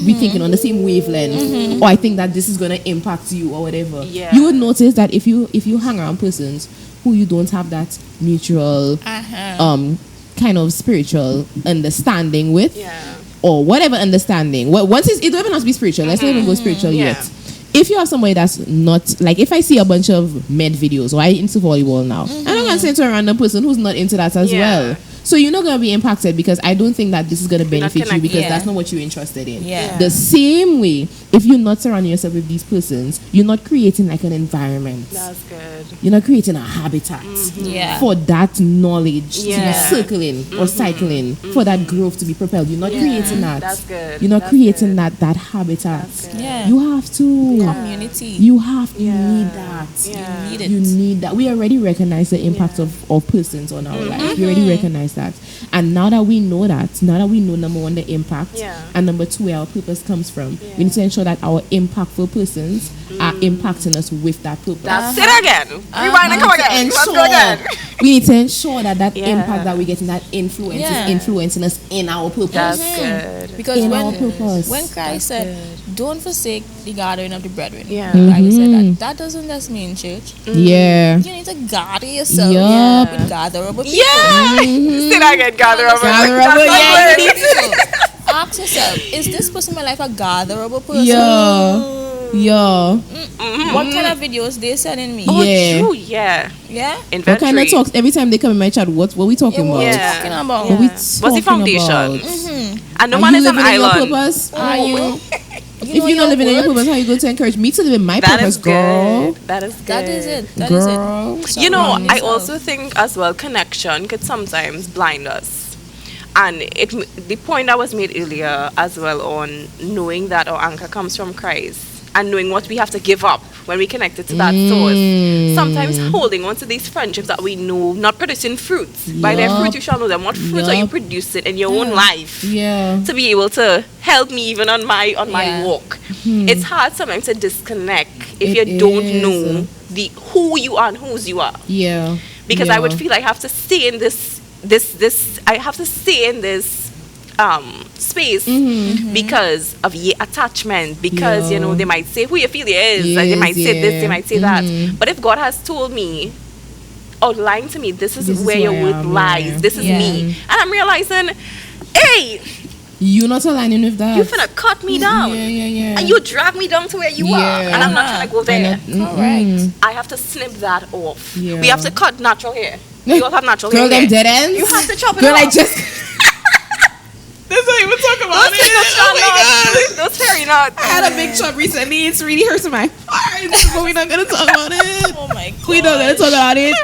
S1: we thinking on the same wavelength, or I think that this is gonna impact you or whatever.
S2: Yeah.
S1: You would notice that if you hang around persons who you don't have that mutual kind of spiritual understanding with,
S2: Yeah.
S1: or whatever understanding. Once it don't even have to be spiritual. Let's not even go spiritual
S2: Yeah.
S1: yet. If you have somebody that's not like, if I see a bunch of med videos, or I into volleyball now, I'm not gonna say to a random person who's not into that as
S2: Yeah.
S1: well. So you're not gonna be impacted because I don't think that this is gonna
S2: not
S1: benefit you
S2: connected.
S1: because
S3: Yeah.
S1: that's not what you're interested in.
S3: Yeah.
S1: The same way, if you're not surrounding yourself with these persons, you're not creating like an environment.
S2: That's good.
S1: You're not creating a habitat
S3: Yeah.
S1: for that knowledge
S2: Yeah.
S1: to be circling or cycling, for that growth to be propelled. You're not creating that.
S2: That's good.
S1: You're not
S2: That's
S1: creating
S2: good.
S1: that habitat.
S3: Yeah.
S1: You have to.
S3: Community.
S1: You have. You
S2: Yeah.
S1: need that.
S2: Yeah.
S3: You need it.
S1: You need that. We already recognize the impact of persons on our life. We already recognize that. And now that we know that, now that we know, number one, the impact,
S2: Yeah.
S1: and number two, where our purpose comes from, we need to ensure that our impactful persons are impacting us with that purpose.
S2: That's it again. Rewind and come again. Let's go again.
S1: We need to ensure that
S2: Yeah.
S1: impact that we're getting, that influence
S3: Yeah.
S1: is influencing us in our purpose.
S2: That's good.
S3: Because
S1: In our purpose.
S3: when Christ said, "Don't forsake the gathering of the brethren,"
S2: Yeah.
S3: Christ said that doesn't just mean church.
S1: Yeah.
S3: You need to gather yourself
S1: Yup.
S3: with gatherable people.
S2: Yeah. Say that again. Gather over.
S1: Gatherable, yeah, you need
S3: Ask yourself, is this person in my life a gatherable person?
S1: Yeah.
S3: What kind of videos they sending me?
S2: Oh,
S1: Yeah.
S2: true. Yeah.
S3: Yeah?
S1: What kind of talks? Every time they come in my chat, what we talking
S3: What
S1: about?
S3: we
S2: Yeah.
S3: talking about?
S1: What we
S2: What's the
S1: talking
S2: foundation?
S1: about?
S2: And no
S1: Are
S2: man
S1: you
S2: is an
S1: living in your
S2: island.
S1: purpose?
S3: Are you?
S1: If you're not living in your purpose, how are you going to encourage me to live in my
S2: That
S1: purpose,
S2: is
S1: girl?
S2: good. That is good.
S3: That is it. That
S1: Girl.
S3: is it.
S2: You know,
S3: Surround
S2: I
S3: yourself.
S2: also think as well, connection could sometimes blind us. And the point that was made earlier as well on knowing that our anchor comes from Christ and knowing what we have to give up when we connected to that source. Sometimes holding on to these friendships that we know not producing fruits. By their fruit you shall know them. What fruits are you producing in your own life?
S1: Yeah.
S2: To be able to help me even on my
S3: Yeah.
S2: walk. It's hard sometimes to disconnect if
S1: It
S2: you don't
S1: is.
S2: know who you are and whose you are.
S1: Yeah.
S2: Because
S1: yeah.
S2: I would feel I have to stay in this I have to stay in this space because of your attachment, because you know they might say who you feel is, and they might say this, they might say that. But if God has told me, outlined to me, this is where your worth lies, this is me, and I'm realizing, hey,
S1: you not aligning with that.
S2: you finna cut me down,
S1: Yeah.
S2: and you drag me down to where you are, and I'm not trying to go there.
S3: Correct.
S2: I have to snip that off.
S1: Yeah.
S2: We have to cut natural hair. We all have natural
S1: Girl,
S2: hair.
S1: them dead ends.
S2: You have to chop it
S1: Girl,
S2: off.
S1: I just. Let's not even talk about
S2: Those
S1: it. Oh my God.
S2: Those hairy knots.
S1: I had a big chop recently. It's really hurting my heart. But we're not gonna talk about it.
S3: Oh my god.
S1: We're not gonna talk about it.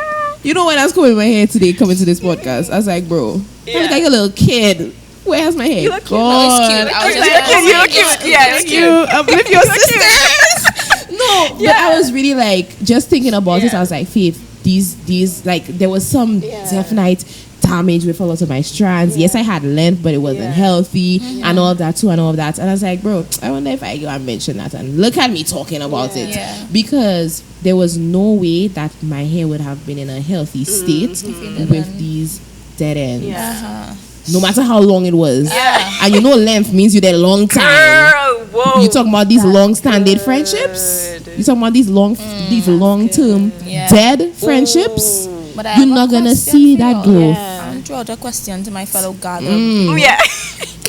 S1: You know when I was combing my hair today, coming to this podcast, I was like, bro, I look like a little kid. Where has my hair?
S2: You look cute.
S1: God.
S3: No, it's cute. I was
S2: You
S3: just
S2: look cute. You
S3: oh
S2: look
S3: my
S2: cute.
S3: God.
S2: Yeah, it's cute.
S1: Uplift your sisters. No, but I was really like, just thinking about it, I was like, Faith, these like, there was some definite damage with a lot of my strands. Yes, I had length, but it wasn't healthy and all of that too and all of that. And I was like, bro, I wonder if I go and mention that, and look at me talking about it.
S3: Yeah.
S1: Because there was no way that my hair would have been in a healthy state with these dead ends.
S3: Uh-huh.
S1: No matter how long it was. And you know length means you there a long time.
S2: Girl, whoa.
S1: You talking about these long-standing friendships? You talking about these long-term dead friendships?
S3: But I
S1: You're
S3: have a
S1: not gonna
S3: question
S1: see
S3: for
S1: that
S3: y'all.
S1: growth.
S3: I'll draw out a question to my fellow gather.
S2: Yeah.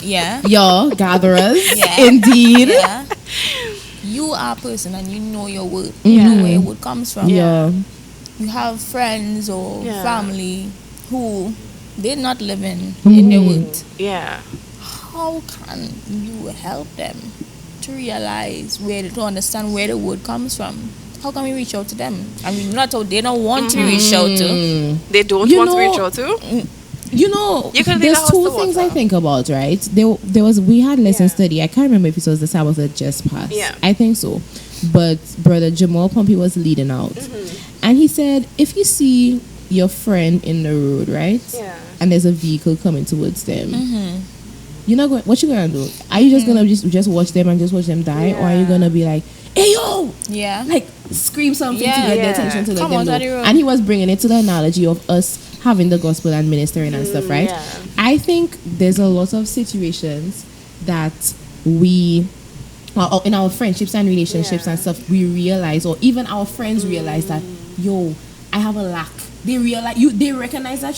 S3: Yeah.
S1: Y'all gatherers,
S3: Yeah.
S1: indeed.
S3: Yeah. You are a person and you know your worth. You know where your worth comes from.
S1: Yeah.
S3: You have friends or
S2: Yeah.
S3: family who they're not living in their worth.
S2: Yeah.
S3: How can you help them to realize to understand where the word comes from? How can we reach out to them? I mean, they don't want to reach out to.
S2: They don't
S1: You
S2: want to
S1: know-
S2: reach out to.
S1: You know,
S2: You can leave
S1: there's
S2: the house
S1: two
S2: to
S1: things
S2: water.
S1: I think about, right? We had lesson study. I can't remember if it was the Sabbath or just past.
S2: Yeah.
S1: I think so. But Brother Jamal Pompey was leading out. And he said, if you see your friend in the road, right?
S2: Yeah.
S1: And there's a vehicle coming towards them. You're not going. What you gonna do? Are you just gonna just watch them and just watch them die, or are you gonna be like, "Hey yo,"
S3: Yeah.
S1: like scream something to
S3: Yeah.
S1: get
S2: Yeah.
S1: their attention to let
S3: Come
S1: them
S3: out
S1: know?
S3: of the room.
S1: And he was bringing it to the analogy of us having the gospel and ministering and stuff, right?
S2: yeah.
S1: I think there's a lot of situations that we. Or in our friendships and relationships and stuff, we realize, or even our friends realize that, yo, I have a lack. They realize they recognize that,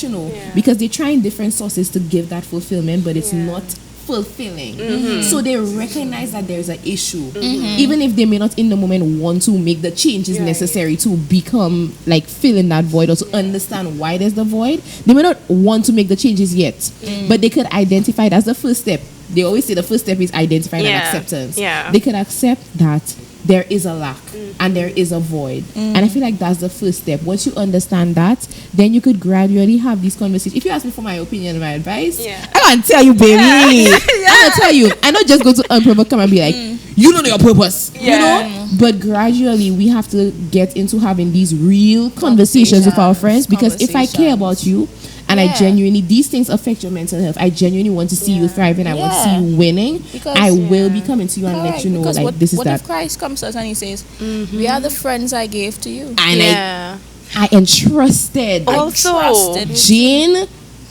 S1: because they're trying different sources to give that fulfillment, but it's not fulfilling. So they recognize that there's an issue, even if they may not in the moment want to make the changes necessary to become like fill in that void or to understand why there's the void. They may not want to make the changes yet, but they could identify it as the first step. They always say the first step is identifying and acceptance. They could accept that there is a lack and there is a void. And I feel like that's the first step. Once you understand that, then you could gradually have these conversations. If you ask me for my opinion and my advice, I can't tell you, baby. I'm gonna tell you. I not just go to unprovoked come and be like, you don't know your purpose. You know? But gradually we have to get into having these real conversations with our friends, because if I care about you and I genuinely, these things affect your mental health. I genuinely want to see you thriving. I want to see you winning.
S3: Because-
S1: I will be coming to you and let you know,
S3: Because
S1: like, this is
S3: what
S1: that.
S3: if Christ comes to us and he says, we are the friends I gave to you.
S1: And
S2: Yeah.
S1: I entrusted
S2: Also,
S3: Trusted.
S1: Jane,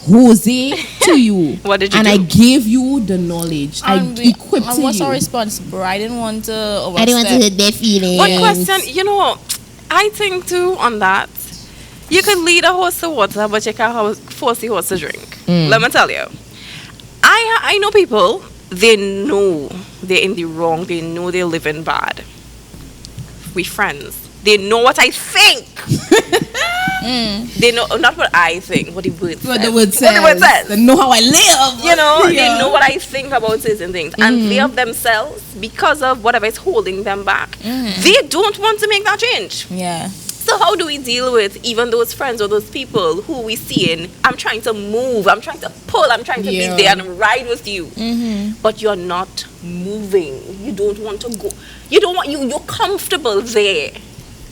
S1: Jose to you.
S2: What did you
S1: and
S2: do?
S1: I gave you the knowledge. I equipped
S3: and
S1: you.
S3: what's our response, bro? I didn't want to overstep.
S1: I didn't want to hurt their feelings.
S2: One question, I think too on that. You can lead a horse to water, but you can't force the horse to drink. Let me tell you. I know people, they know they're in the wrong, they know they're living bad. We friends. They know what I think. They know not what I think, what the word says.
S1: What the word says.
S2: What the word says.
S1: They know how I live.
S2: You know,
S1: Yeah.
S2: they know what I think about certain things. And they of themselves, because of whatever is holding them back, they don't want to make that change.
S3: Yeah.
S2: So how do we deal with even those friends or those people who we see in, I'm trying to move, I'm trying to pull, I'm trying to be there and ride with you. But you're not moving. You don't want to go. You don't want, you're comfortable there.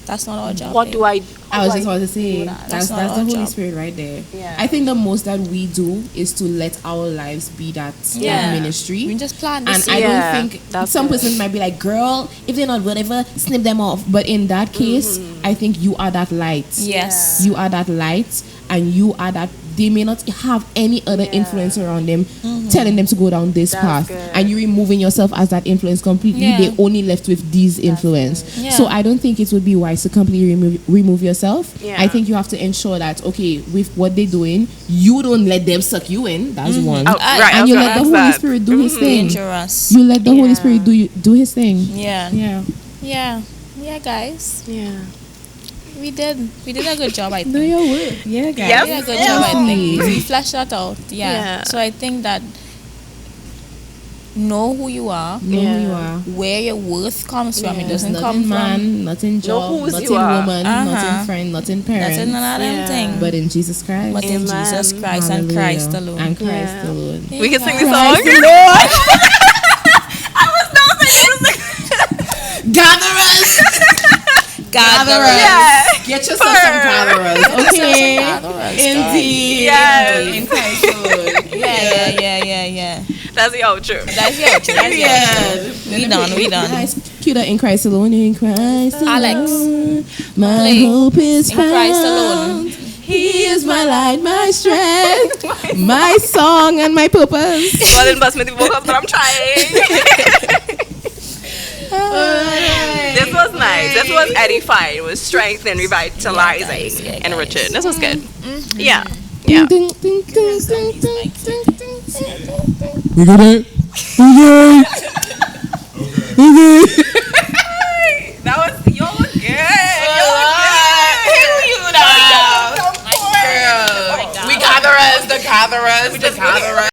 S3: That's not our job.
S2: What do I
S1: I was just about to say,
S3: That's
S1: that's
S3: not
S1: the
S3: our
S1: Holy
S3: job.
S1: Spirit right there.
S2: Yeah.
S1: I think the most that we do is to let our lives be that ministry.
S3: We just plan
S1: And
S3: this.
S1: I don't think
S2: that's
S1: some
S2: good.
S1: person might be like, girl, if they're not whatever, snip them off. But in that case, I think you are that light.
S3: Yes.
S1: You are that light, and you are that. They may not have any other influence around them telling them to go down this path,
S2: good.
S1: and you're removing yourself as that influence completely.
S3: Yeah.
S1: They're only left with these influence.
S3: Yeah.
S1: So I don't think it would be wise to completely remove yourself.
S2: Yeah.
S1: I think you have to ensure that, okay, with what they're doing, you don't let them suck you in. That's one.
S2: Oh, right,
S1: And you let the Holy
S2: that.
S1: Spirit do his thing.
S3: Dangerous.
S1: You let the Holy
S2: Yeah.
S1: Spirit do his thing.
S3: Yeah.
S1: Yeah.
S3: Yeah. Yeah, guys.
S2: Yeah.
S3: We did a good job, I think.
S1: Do your work. Yeah, guys.
S2: Yep.
S3: We did a good job, I think.
S1: Yeah.
S3: We fleshed that out. Yeah.
S2: Yeah.
S3: So I think that know who you are,
S1: Know who you are.
S3: where your worth comes from. It
S1: It's
S3: doesn't
S1: not
S3: come
S1: in
S3: from
S1: man, not in job,
S2: whose
S1: not
S2: you
S1: in
S2: are.
S1: woman, not
S3: Uh-huh.
S1: in friend, not in parents.
S3: That's none of them
S2: Yeah.
S3: things.
S1: But in Jesus Christ.
S3: But in
S2: Amen.
S3: Jesus Christ and
S1: Hallelujah.
S3: Christ alone.
S1: And Christ
S2: Yeah.
S1: alone.
S2: We can sing this
S1: Christ
S2: song.
S1: alone. Gatherers. Gatherers.
S2: Yeah.
S1: Get yourself some gatherers. Okay.
S3: Gatherers,
S1: Indeed.
S2: Yes.
S1: In Christ alone.
S3: Yeah.
S2: That's the outro.
S3: That's your truth. That's your truth.
S1: Yeah.
S3: We done.
S1: Nice. Cue that in Christ alone. In Christ alone.
S3: Alex,
S1: My
S3: play
S1: hope is
S3: In
S1: found.
S3: Christ alone.
S1: He is my light, my strength, my song, and my purpose.
S2: Well, in basmati vocals, but I'm trying. This was nice. This was edifying. It was strengthening, revitalizing,
S3: Yeah, guys.
S2: enriching. This was good. Yeah. Yeah.
S1: Ding, ding, ding, ding, ding, ding, ding.
S4: We got it. Okay. Okay.
S2: That was, you look good. You look good.
S1: We gatherers, the gatherers, the gatherers.